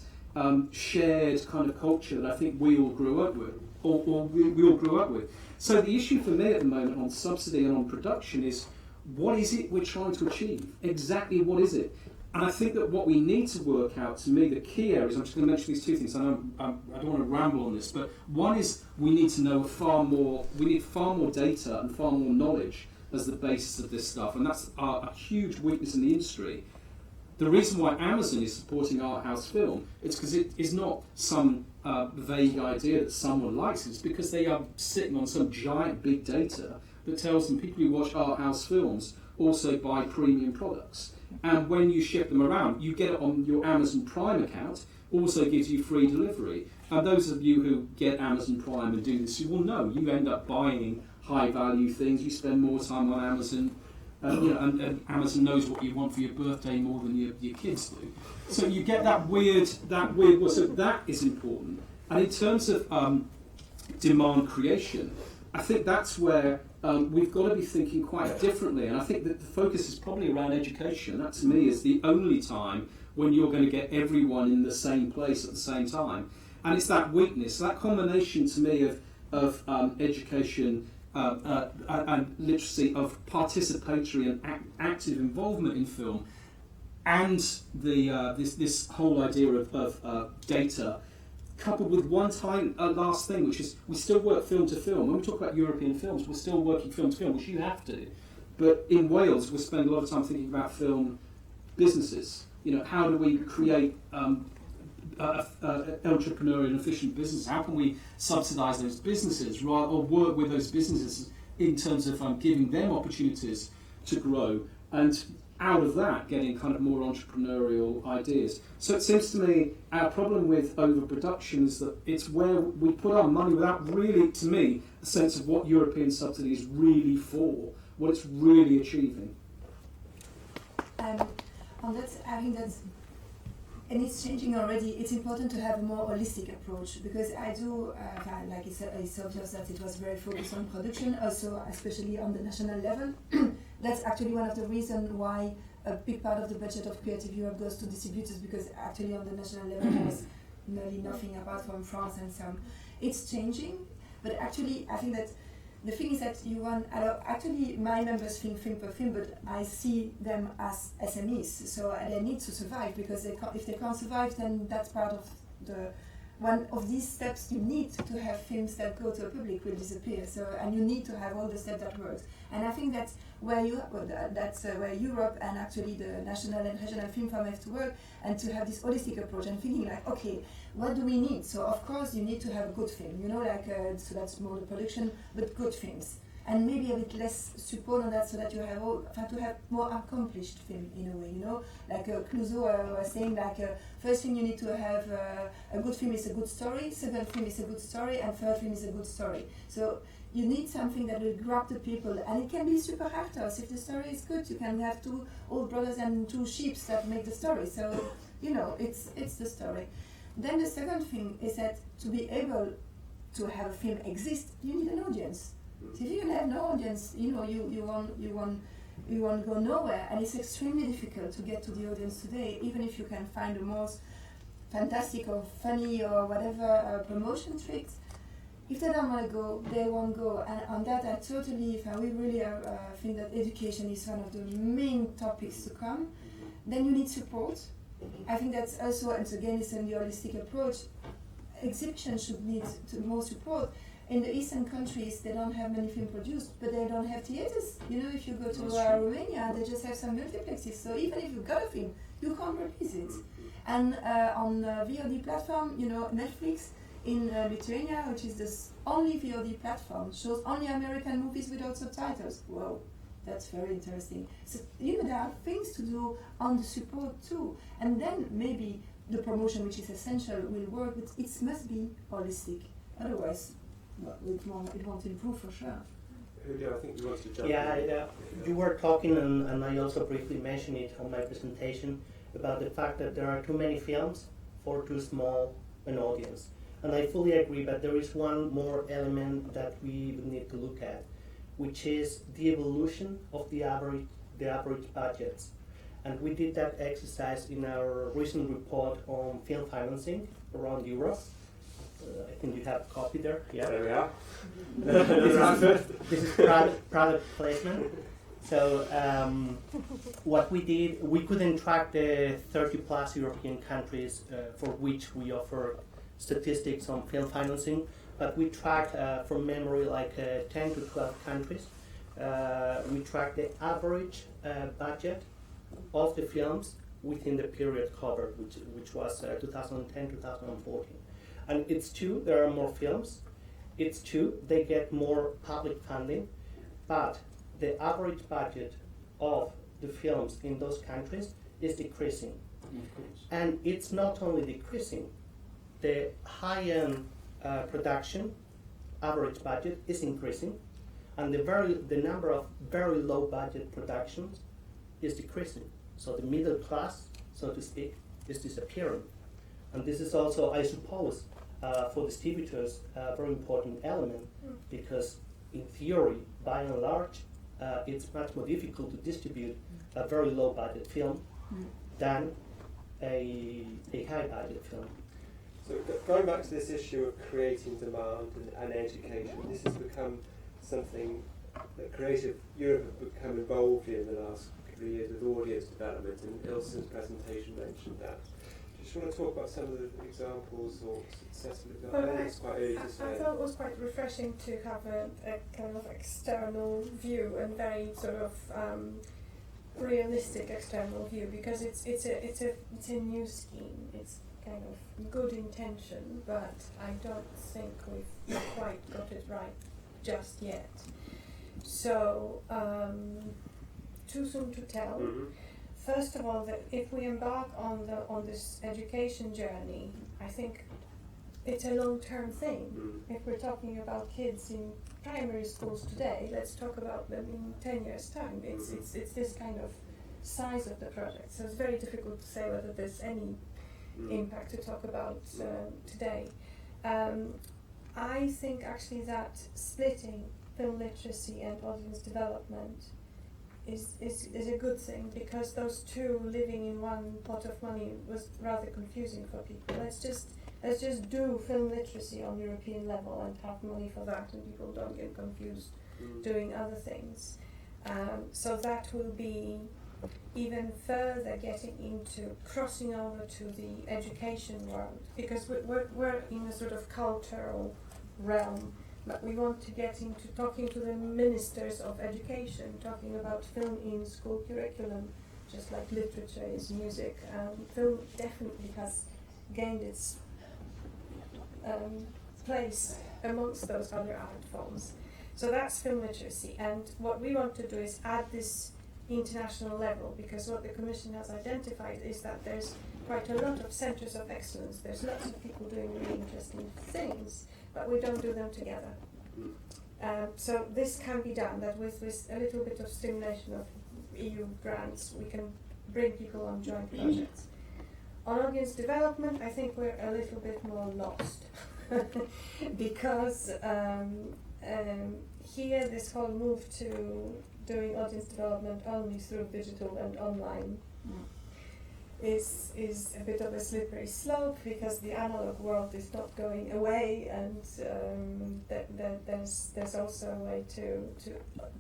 Speaker 5: shared kind of culture that I think we all grew up with, or we all grew up with. So the issue for me at the moment on subsidy and on production is, what is it we're trying to achieve? Exactly what is it? And I think that what we need to work out, to me, the key areas, I'm just going to mention these two things, I know I don't want to ramble on this, but one is we need to know we need far more data and far more knowledge as the basis of this stuff, and that's a huge weakness in the industry. The reason why Amazon is supporting art house film is because it is not some vague idea that someone likes it. It's because they are sitting on some giant big data that tells them people who watch art house films also buy premium products. And when you ship them around, you get it on your Amazon Prime account, also gives you free delivery. And those of you who get Amazon Prime and do this, you will know you end up buying high value things. You spend more time on Amazon. And Amazon knows what you want for your birthday more than your kids do. So you get that weird. So that is important. And in terms of demand creation, I think that's where we've got to be thinking quite differently. And I think that the focus is probably around education. That to me is the only time when you're going to get everyone in the same place at the same time. And it's that weakness, that combination to me of education. And literacy, of participatory and active involvement in film, and this whole idea of data, coupled with one last thing, which is we still work film to film. When we talk about European films, we're still working film to film, which you have to. But in Wales, we spend a lot of time thinking about film businesses. How do we create entrepreneurial and efficient business? How can we subsidise those businesses or work with those businesses in terms of giving them opportunities to grow, and out of that getting kind of more entrepreneurial ideas? So it seems to me our problem with overproduction is that it's where we put our money without really, to me, a sense of what European subsidy is really for, what it's really achieving.
Speaker 4: On that, I think that's, and it's changing already. It's important to have a more holistic approach, because I do, like it's obvious that it was very focused on production, also especially on the national level. That's actually one of the reasons why a big part of the budget of Creative Europe goes to distributors, because actually on the national level there was nearly nothing apart from France and some. It's changing, but actually I think that the thing is that you want, actually my members think film per film, but I see them as SMEs, so they need to survive, because if they can't survive, then that's part of one of these steps. You need to have films that go to the public will disappear, and you need to have all the steps that works. And I think that's where where Europe and actually the national and regional film firms have to work, and to have this holistic approach and thinking like, okay, what do we need? So of course you need to have a good film, so that's more the production, but good films. And maybe a bit less support on that, so that you have to have more accomplished film in a way, Like Clouseau was saying, first thing you need to have a good film is a good story, second film is a good story, and third film is a good story. So you need something that will grab the people, and it can be super actors. If the story is good, you can have two old brothers and two sheep that make the story. So, it's the story. Then the second thing is that to be able to have a film exist, you need an audience. So if you have no audience, you won't go nowhere, and it's extremely difficult to get to the audience today, even if you can find the most fantastic or funny or whatever promotion tricks. If they don't want to go, they won't go. And on that, we really think that education is one of the main topics to come. Then you need support. I think that's also, and again, it's in the holistic approach. Exhibition should need more support. In the eastern countries, they don't have many films produced, but they don't have theaters. If you go to Romania, they just have some multiplexes. So even if you've got a film, you can't release it. And on VOD platform, Netflix in Lithuania, which is the only VOD platform, shows only American movies without subtitles. Whoa, that's very interesting. So there are things to do on the support too, and then maybe the promotion, which is essential, will work. But it must be holistic. Otherwise, it won't improve for sure.
Speaker 1: Julio, I think you wanted to jump in.
Speaker 2: Yeah, you were talking, and I also briefly mentioned it on my presentation, about the fact that there are too many films for too small an audience. And I fully agree, but there is one more element that we need to look at, which is the evolution of the average budgets. And we did that exercise in our recent report on film financing around Europe. I think you have a copy there.
Speaker 1: Yeah, there we are.
Speaker 2: This is product placement. So what we did, we couldn't track the 30 plus European countries for which we offer statistics on film financing, but we tracked from memory like 10 to 12 countries. We tracked the average budget of the films within the period covered, which was 2010-2014. And it's true, there are more films. It's true, they get more public funding, but the average budget of the films in those countries is decreasing. And it's not only decreasing, the high-end production average budget is increasing, and the number of very low budget productions is decreasing. So the middle class, so to speak, is disappearing. And this is also, I suppose, for distributors, a very important element, because in theory, by and large, it's much more difficult to distribute a very low budget film than a high budget film.
Speaker 1: So going back to this issue of creating demand and education, this has become something that Creative Europe have become involved in the last couple of years with audience development, and Ilse's presentation mentioned that. Do you just want to talk about some of the examples or successful examples?
Speaker 3: Well,
Speaker 1: I think it's quite early to say.
Speaker 3: I thought it was quite refreshing to have a kind of external view and very sort of realistic external view, because it's a new scheme. It's kind of good intention, but I don't think we've quite got it right just yet. So too soon to tell.
Speaker 1: Mm-hmm.
Speaker 3: First of all, that if we embark on this education journey, I think it's a long-term thing. If we're talking about kids in primary schools today, let's talk about them in 10 years' time. It's this kind of size of the project, so it's very difficult to say whether there's any impact to talk about today. I think actually that splitting film literacy and audience development is a good thing, because those two living in one pot of money was rather confusing for people. Let's just do film literacy on European level and have money for that, and people don't get confused doing other things. So that will be even further getting into crossing over to the education world, because we're in a sort of cultural realm, but we want to get into talking to the ministers of education, talking about film in school curriculum, just like literature is music. Film definitely has gained its place amongst those other art forms. So that's film literacy, and what we want to do is add this international level, because what the Commission has identified is that there's quite a lot of centres of excellence. There's lots of people doing really interesting things, but we don't do them together. So this can be done, that with a little bit of stimulation of EU grants, we can bring people on joint projects. On audience development, I think we're a little bit more lost, because here this whole move to doing audience development only through digital and online is a bit of a slippery slope, because the analog world is not going away, and there's also a way to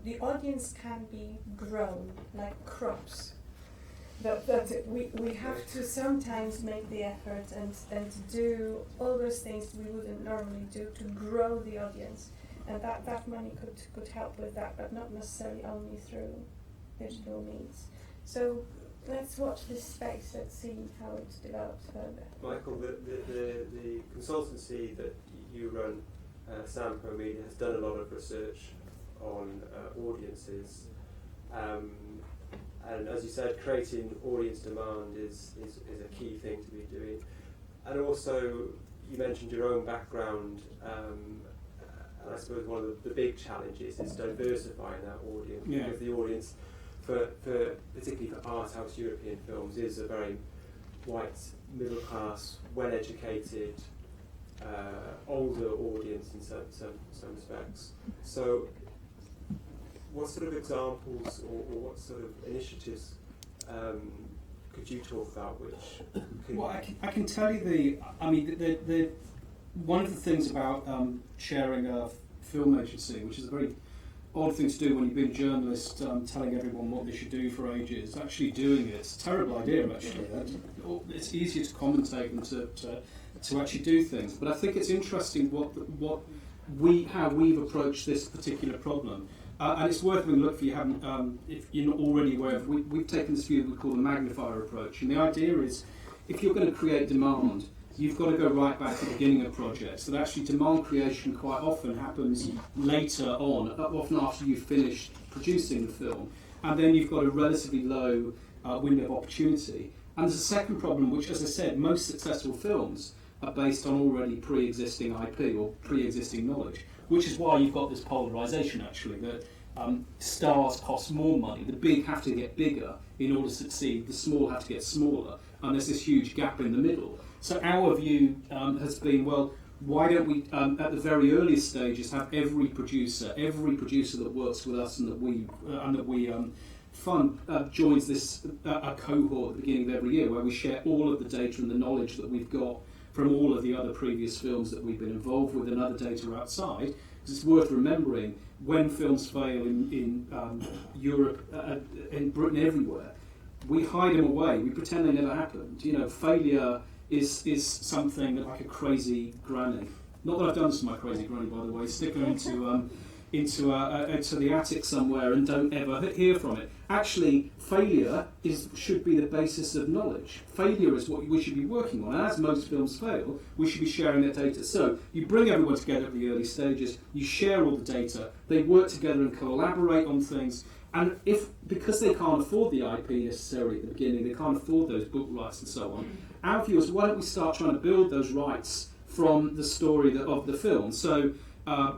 Speaker 3: the audience can be grown like crops. That we have to sometimes make the effort and do all those things we wouldn't normally do to grow the audience. And that money could help with that, but not necessarily only through digital means. So let's watch this space. Let's see how it develops further.
Speaker 1: Michael, the consultancy that you run, SampoMedia, has done a lot of research on audiences. And as you said, creating audience demand is a key thing to be doing. And also, you mentioned your own background. And I suppose one of the big challenges is diversifying that audience, because the audience, for particularly for art house European films, is a very white, middle class, well educated, older audience in some respects. So, what sort of examples or what sort of initiatives could you talk about?
Speaker 5: Well, I can tell you the one of the things about chairing a film agency, which is a very odd thing to do when you've been a journalist, telling everyone what they should do for ages. Actually doing it, it's a terrible idea, actually. It's easier to commentate than to actually do things. But I think it's interesting how we've approached this particular problem. And it's worth having a look if you're not already aware of. We've taken this view we call the magnifier approach. And the idea is, if you're going to create demand, you've got to go right back to the beginning of projects. That actually demand creation quite often happens later on, often after you've finished producing the film. And then you've got a relatively low window of opportunity. And there's a second problem, which, as I said, most successful films are based on already pre-existing IP or pre-existing knowledge, which is why you've got this polarisation, actually, that stars cost more money, the big have to get bigger in order to succeed, the small have to get smaller, and there's this huge gap in the middle. So our view has been, well, why don't we, at the very earliest stages, have every producer that works with us and that we fund joins this a cohort at the beginning of every year, where we share all of the data and the knowledge that we've got from all of the other previous films that we've been involved with and other data outside. Because it's worth remembering, when films fail in Europe, in Britain, everywhere, we hide them away. We pretend they never happened. You know, failure is something like a crazy granny. Not that I've done this to my crazy granny, by the way. Stick her into the attic somewhere and don't ever hear from it. Actually, failure should be the basis of knowledge. Failure is what we should be working on. And as most films fail, we should be sharing that data. So you bring everyone together at the early stages, you share all the data, they work together and collaborate on things. And because they can't afford the IP necessarily at the beginning, they can't afford those book rights and so on, our view is, why don't we start trying to build those rights from the story of the film? So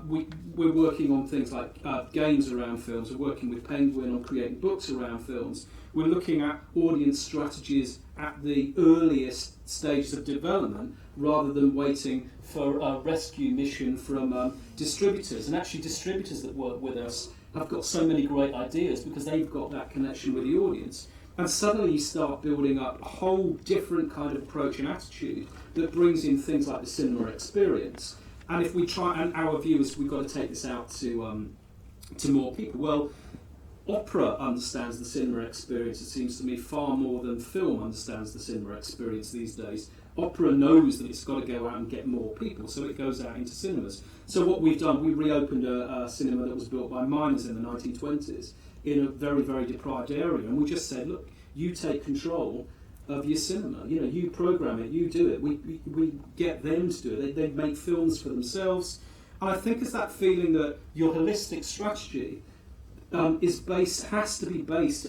Speaker 5: we're working on things like games around films. We're working with Penguin on creating books around films. We're looking at audience strategies at the earliest stages of development, rather than waiting for a rescue mission from distributors. And actually, distributors that work with us have got so many great ideas because they've got that connection with the audience. And suddenly you start building up a whole different kind of approach and attitude that brings in things like the cinema experience. And if we try, and our view is we've got to take this out to more people. Well, opera understands the cinema experience, it seems to me, far more than film understands the cinema experience these days. Opera knows that it's got to go out and get more people, so it goes out into cinemas. So what we've done, we reopened a cinema that was built by miners in the 1920s in a very, very deprived area, and we just said, look, you take control of your cinema. You know, you program it, you do it. We get them to do it. They make films for themselves. And I think it's that feeling that your holistic strategy has to be based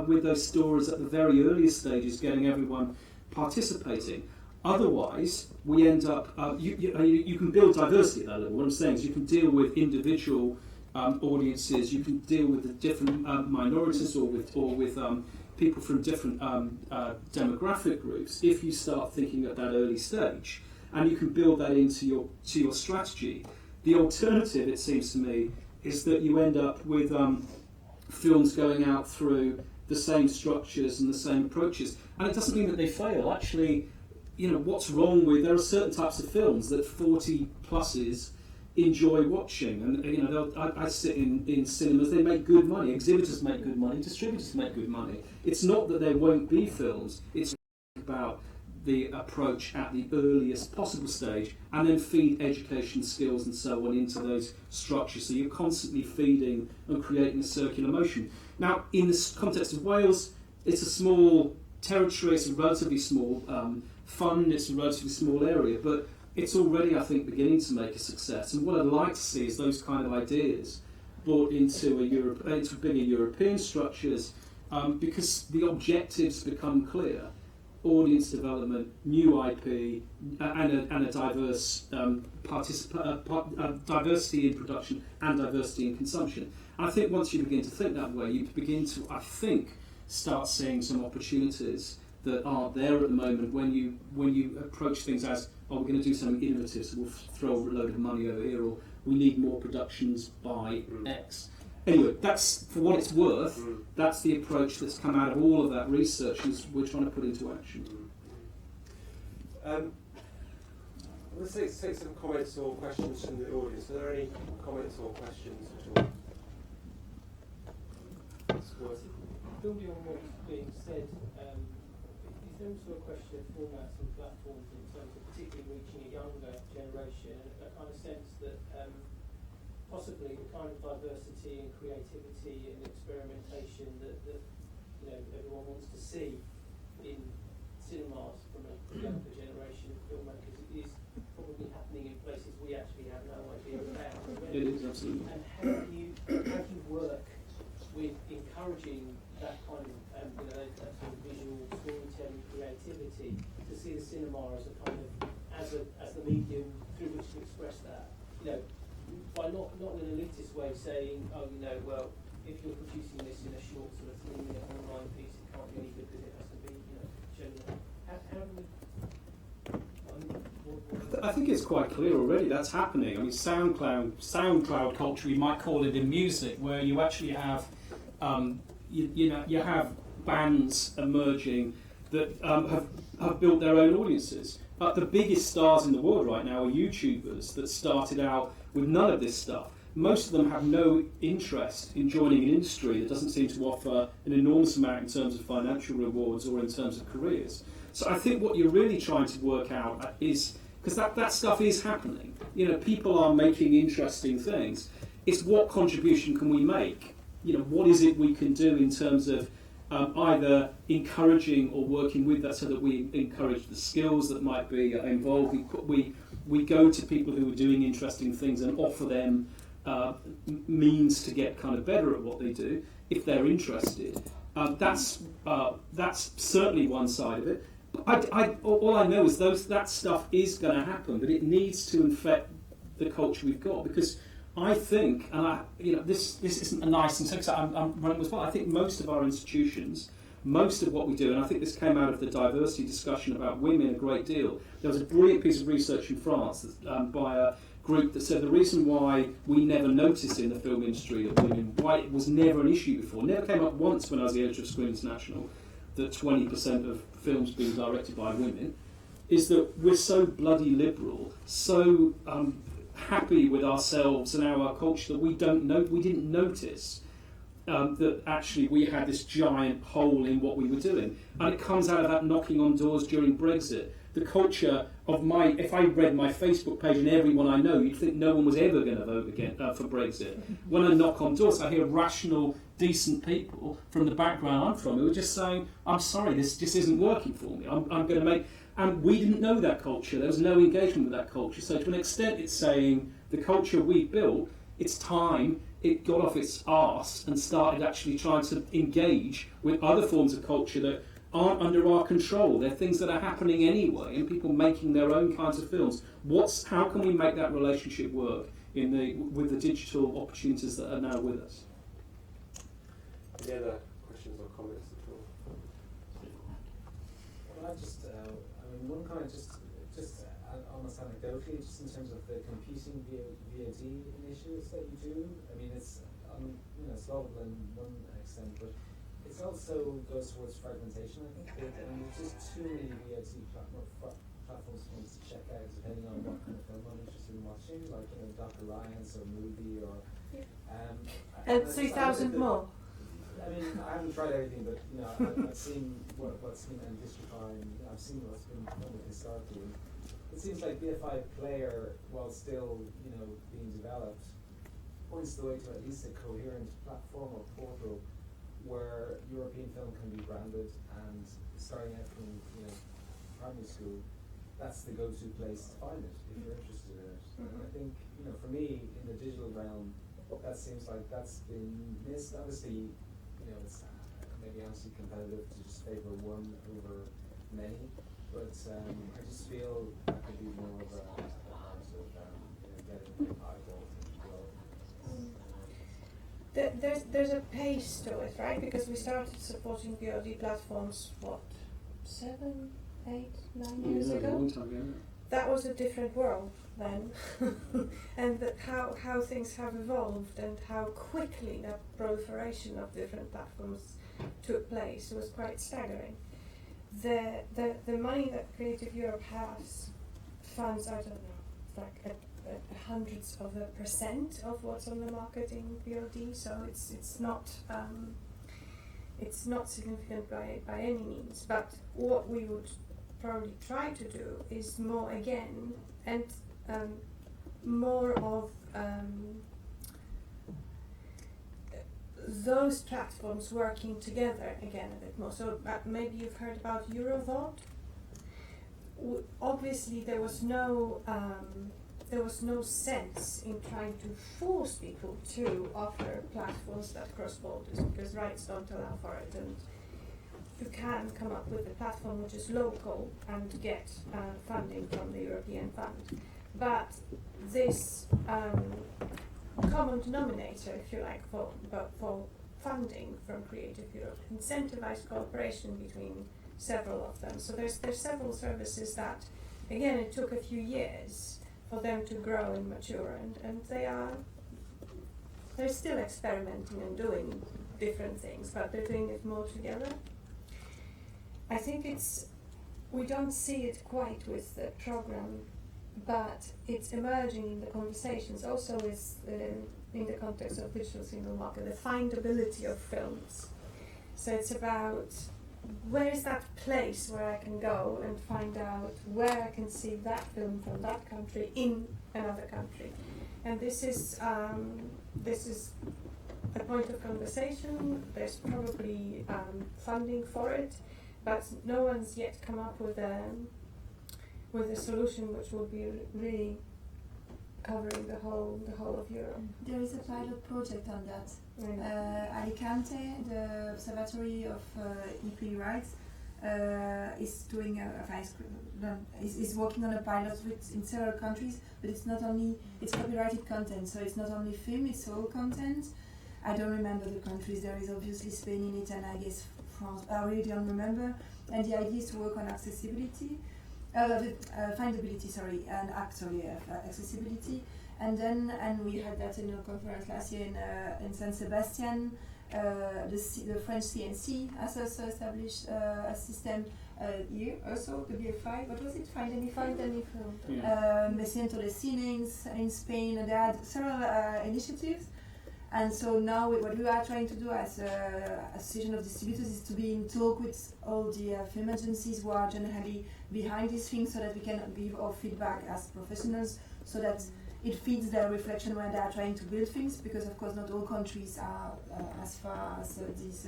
Speaker 5: with those stories at the very earliest stages, getting everyone participating. Otherwise, we end up, you can build diversity at that level. What I'm saying is you can deal with individual audiences, you can deal with the different minorities or with people from different demographic groups if you start thinking at that early stage, and you can build that into your strategy. The alternative, it seems to me, is that you end up with films going out through the same structures and the same approaches, and it doesn't mean that they fail. Actually, you know, what's wrong with, there are certain types of films that 40 pluses enjoy watching, and you know, I sit in cinemas, they make good money, exhibitors make good money, distributors make good money. It's not that there won't be films, it's about the approach at the earliest possible stage, and then feed education skills and so on into those structures, so you're constantly feeding and creating a circular motion. Now, in the context of Wales, it's a small territory, it's a relatively small fund, it's a relatively small area, but it's already, I think, beginning to make a success. And what I'd like to see is those kind of ideas brought into bigger European structures, because the objectives become clear: audience development, new IP, and a diverse diversity in production and diversity in consumption. And I think once you begin to think that way, you begin to, I think, start seeing some opportunities that aren't there at the moment when you approach things as, oh, we're going to do something innovative, so we'll throw a load of money over here, or we need more productions by X. Anyway, that's, for what it's worth, that's the approach that's come out of all of that research, and we're trying to put into action.
Speaker 1: Let's take some comments or questions from the audience. Are there any comments or questions at all?
Speaker 7: building on what's being said, is there also a question of formats and platforms in terms of particularly reaching a younger generation, a kind of sense that possibly the kind of diversity and creativity and experimentation that everyone wants to see in cinemas from a younger generation of filmmakers is probably happening in places we actually have no idea about.
Speaker 5: It is, absolutely.
Speaker 7: And how do you work with encouraging that kind of that sort of visual storytelling creativity to see the cinema as a kind of as the medium through which to express that? By not in an elitist way saying, well, if you're producing this in a short sort of 3-minute online piece, it can't be any good because it has to be, shown. How do we?
Speaker 5: I think it's quite clear already that's happening. I mean, SoundCloud culture, you might call it in music, where you actually have, you have bands emerging that have built their own audiences. The biggest stars in the world right now are YouTubers that started out with none of this stuff. Most of them have no interest in joining an industry that doesn't seem to offer an enormous amount in terms of financial rewards or in terms of careers. So I think what you're really trying to work out is, because that stuff is happening, people are making interesting things. It's what contribution can we make? What is it we can do in terms of either encouraging or working with that, so that we encourage the skills that might be involved. We go to people who are doing interesting things and offer them means to get kind of better at what they do if they're interested. That's certainly one side of it. All I know is that stuff is going to happen, but it needs to infect the culture we've got, because I think, and this isn't a nice and because I'm running as well. I think most of our institutions, most of what we do, and I think this came out of the diversity discussion about women a great deal. There was a brilliant piece of research in France by a group that said the reason why we never noticed in the film industry that women, why it was never an issue before, never came up once when I was the editor of Screen International, that 20% of films being directed by women, is that we're so bloody liberal, so happy with ourselves and our culture that we didn't notice that actually we had this giant hole in what we were doing. And it comes out of that knocking on doors during Brexit. The culture of if I read my Facebook page and everyone I know, you'd think no one was ever going to vote again for Brexit. When I knock on doors, I hear rational, decent people from the background I'm from who are just saying, I'm sorry, this just isn't working for me. I'm going to make... And we didn't know that culture. There was no engagement with that culture. So to an extent, it's saying the culture we built, it's time it got off its arse and started actually trying to engage with other forms of culture that aren't under our control. They're things that are happening anyway, and people making their own kinds of films. How can we make that relationship work with the digital opportunities that are now with us?
Speaker 1: Any other questions or comments at all?
Speaker 8: Well, one kind of just almost anecdotally, just in terms of the competing VOD initiatives that you do. I mean, it's laudable in one extent, but it also goes towards fragmentation. I think there's just too many VOD platforms for us to check out, depending on what kind of film I'm interested in watching, like Dr. Ryan's or Moody or.
Speaker 3: And 3,000 more.
Speaker 8: I mean, I haven't tried everything, but I've seen what's been and Distrify, and I've seen what's been done historically. It seems like BFI Player, while still being developed, points the way to at least a coherent platform or portal where European film can be branded, and starting out from primary school, that's the go-to place to find it if you're interested in it. And I think for me in the digital realm, that seems like that's been missed. Obviously, it's maybe anti-competitive to just favour one over many, but I just feel that could be more of a part of getting eyeballs and growth.
Speaker 3: There's a pace to it, right? Because we started supporting VOD platforms, 7, 8, 9 years ago?
Speaker 5: A long time ago.
Speaker 3: That was a different world then, and how things have evolved and how quickly that proliferation of different platforms took place was quite staggering. The money that Creative Europe has funds, I don't know, it's like hundreds of % of what's on the market in VOD, so it's not it's not significant by any means, but what we would probably try to do is more again, and more of those platforms working together again a bit more. So maybe you've heard about Eurovote. Obviously there was no sense in trying to force people to offer platforms that cross borders, because rights don't allow for it, and you can come up with a platform which is local and get funding from the European Fund. But this common denominator, if you like, for funding from Creative Europe incentivized cooperation between several of them. So there's several services that, again, it took a few years for them to grow and mature, and they're still experimenting and doing different things, but they're doing it more together. I think we don't see it quite with the program, but it's emerging in the conversations, also in the context of digital single market, the findability of films. So it's about, where is that place where I can go and find out where I can see that film from that country in another country. And this is a point of conversation. There's probably funding for it, but no one's yet come up with a solution which will be really covering the whole of Europe.
Speaker 4: There is a pilot project on that.
Speaker 3: Right.
Speaker 4: Alicante, the Observatory of EP rights, is doing is working on a pilot in several countries, but it's copyrighted content, so it's not only film, it's all content. I don't remember the countries. There is obviously Spain in it, and I guess France. I really don't remember. And the idea is to work on accessibility. Findability, sorry, and accessibility, and we had that in a conference last year in San Sebastian. The French CNC has also established a system here, also the BFI. What was it? Find Any Film. Me Siento Les Cines in Spain. And they had several initiatives. And so now what we are trying to do as Association of Distributors is to be in talk with all the film agencies who are generally behind these things, so that we can give our feedback as professionals, so that it feeds their reflection when they are trying to build things, because of course not all countries are as far as these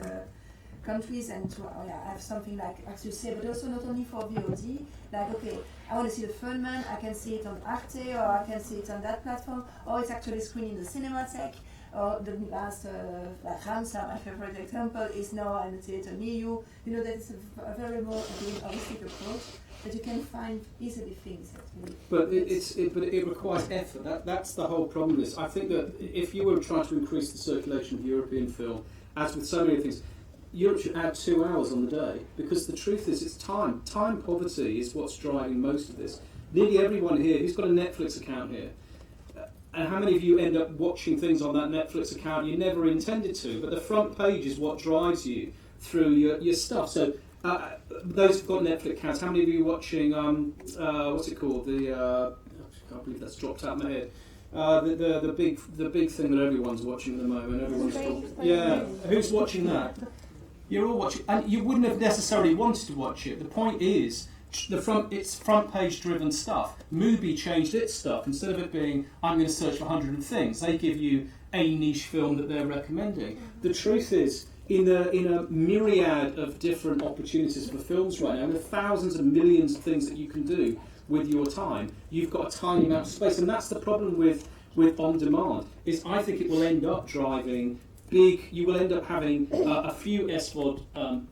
Speaker 4: countries, and to have something like, as you say, but also not only for VOD, like, okay, I want to see the Fernman, I can see it on Arte, or I can see it on that platform, or it's actually screened in the Cinematheque. Or the last, Ramsa, my favorite example, is now in the theatre near you. You know, that is a very more holistic approach that you can find easily things. Actually.
Speaker 5: But it requires effort. That's the whole problem. I think that if you were trying to increase the circulation of European film, as with so many things, Europe should add 2 hours on the day, because the truth is, it's time. Time poverty is what's driving most of this. Nearly everyone here who's got a Netflix account here. And how many of you end up watching things on that Netflix account you never intended to? But the front page is what drives you through your stuff. So those who've got Netflix accounts, how many of you are watching, what's it called? I can't believe that's dropped out of my head. The big thing that everyone's watching at the moment. Everyone's who's watching that? You're all watching, and you wouldn't have necessarily wanted to watch it. The point is, it's front page driven stuff. Moody changed its stuff. Instead of it being, I'm going to search for 100 things, they give you a niche film that they're recommending. The truth is, in a myriad of different opportunities for films right now, and the thousands and millions of things that you can do with your time, you've got a tiny amount of space. And that's the problem with on demand, is I think it will end up driving you will end up having a few SVOD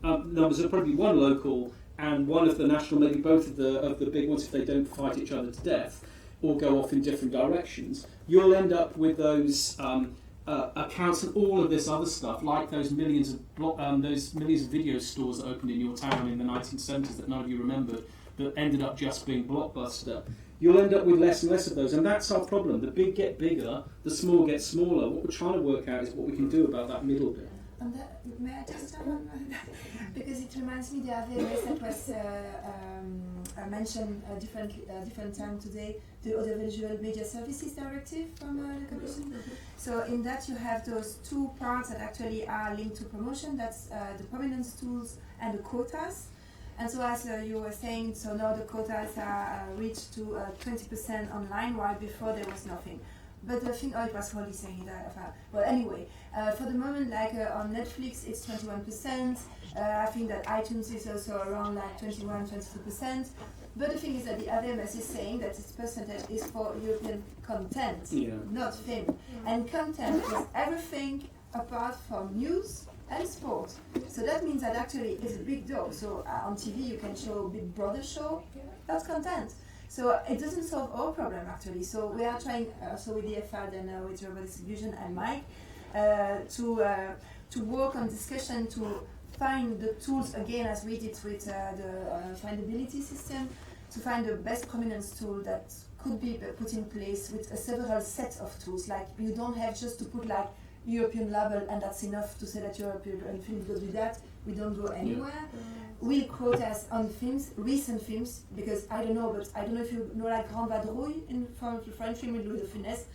Speaker 5: numbers. There'll probably be one local and one of the national, maybe both of the big ones, if they don't fight each other to death or go off in different directions. You'll end up with those accounts and all of this other stuff, like those millions of video stores that opened in your town in the 1970s that none of you remembered, that ended up just being Blockbuster. You'll end up with less and less of those, and that's our problem. The big get bigger, the small get smaller. What we're trying to work out is what we can do about that middle bit.
Speaker 4: And may I just jump on that? Because it reminds me the AVMS that was mentioned different time today, the Audiovisual Media Services Directive from the Commission. So in that you have those two parts that actually are linked to promotion, that's the prominence tools and the quotas. And so as you were saying, so now the quotas are reached to 20% online, while before there was nothing. But I think, it was Holly saying that. Well, anyway, for the moment, like on Netflix, it's 21%. I think that iTunes is also around like 21-22%. But the thing is that the AVMS is saying that this percentage is for European content, not film. And content is everything apart from news and sport. So that means that actually it's a big door. So on TV you can show Big Brother show, that's content. So it doesn't solve our problem actually. So we are trying also with the FAD and with Europa Distribution and Mike to work on discussion to find the tools again as we did with the findability system, to find the best prominence tool that could be put in place with a several set of tools. Like you don't have just to put like European label and that's enough to say that European film, because with that we don't go anywhere. We'll quote us on films, recent films, because I don't know if you know like Grand Vadrouille from the French film with Louis de Funès,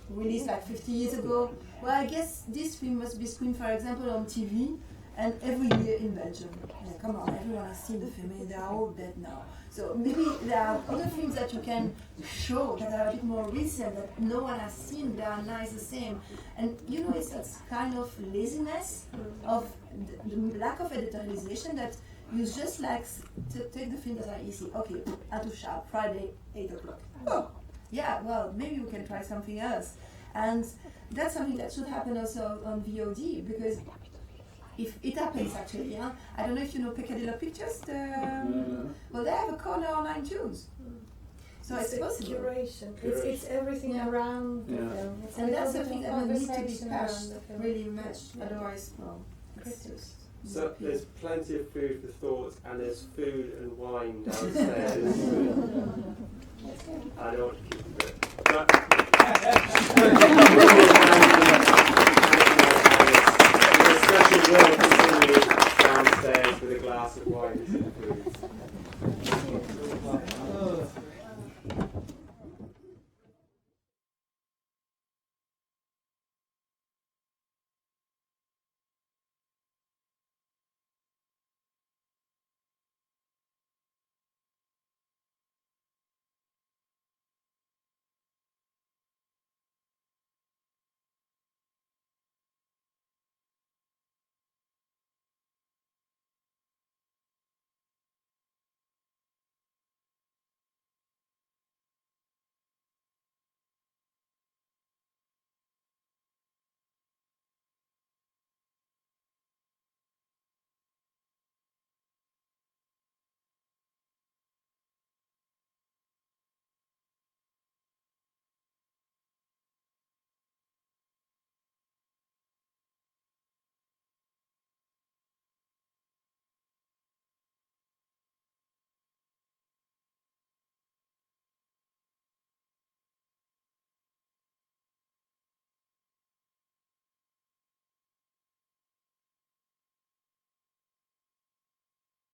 Speaker 4: released like 50 years ago. Well, I guess this film must be screened, for example, on TV and every year in Belgium. Yeah, come on, everyone has seen the film, and they are all dead now. So maybe there are other films that you can show that are a bit more recent, that no one has seen, they are nice the same. And you know, it's that kind of laziness of the lack of editorialization that you just like take the films that are easy. Okay, Atu Sharp, Friday, 8 o'clock. Oh, yeah, well, maybe we can try something else. And that's something that should happen also on VOD, because if it happens actually, I don't know if you know Peccadillo Pictures, well, they have a corner on iTunes. So it's possible.
Speaker 9: Curation. It's everything around the film. It's
Speaker 4: and that's something that will need to be
Speaker 9: conversation
Speaker 4: pushed
Speaker 9: around the film.
Speaker 4: really much, otherwise, well, it's just...
Speaker 1: So there's plenty of food for thought, and there's food and wine downstairs. I don't want to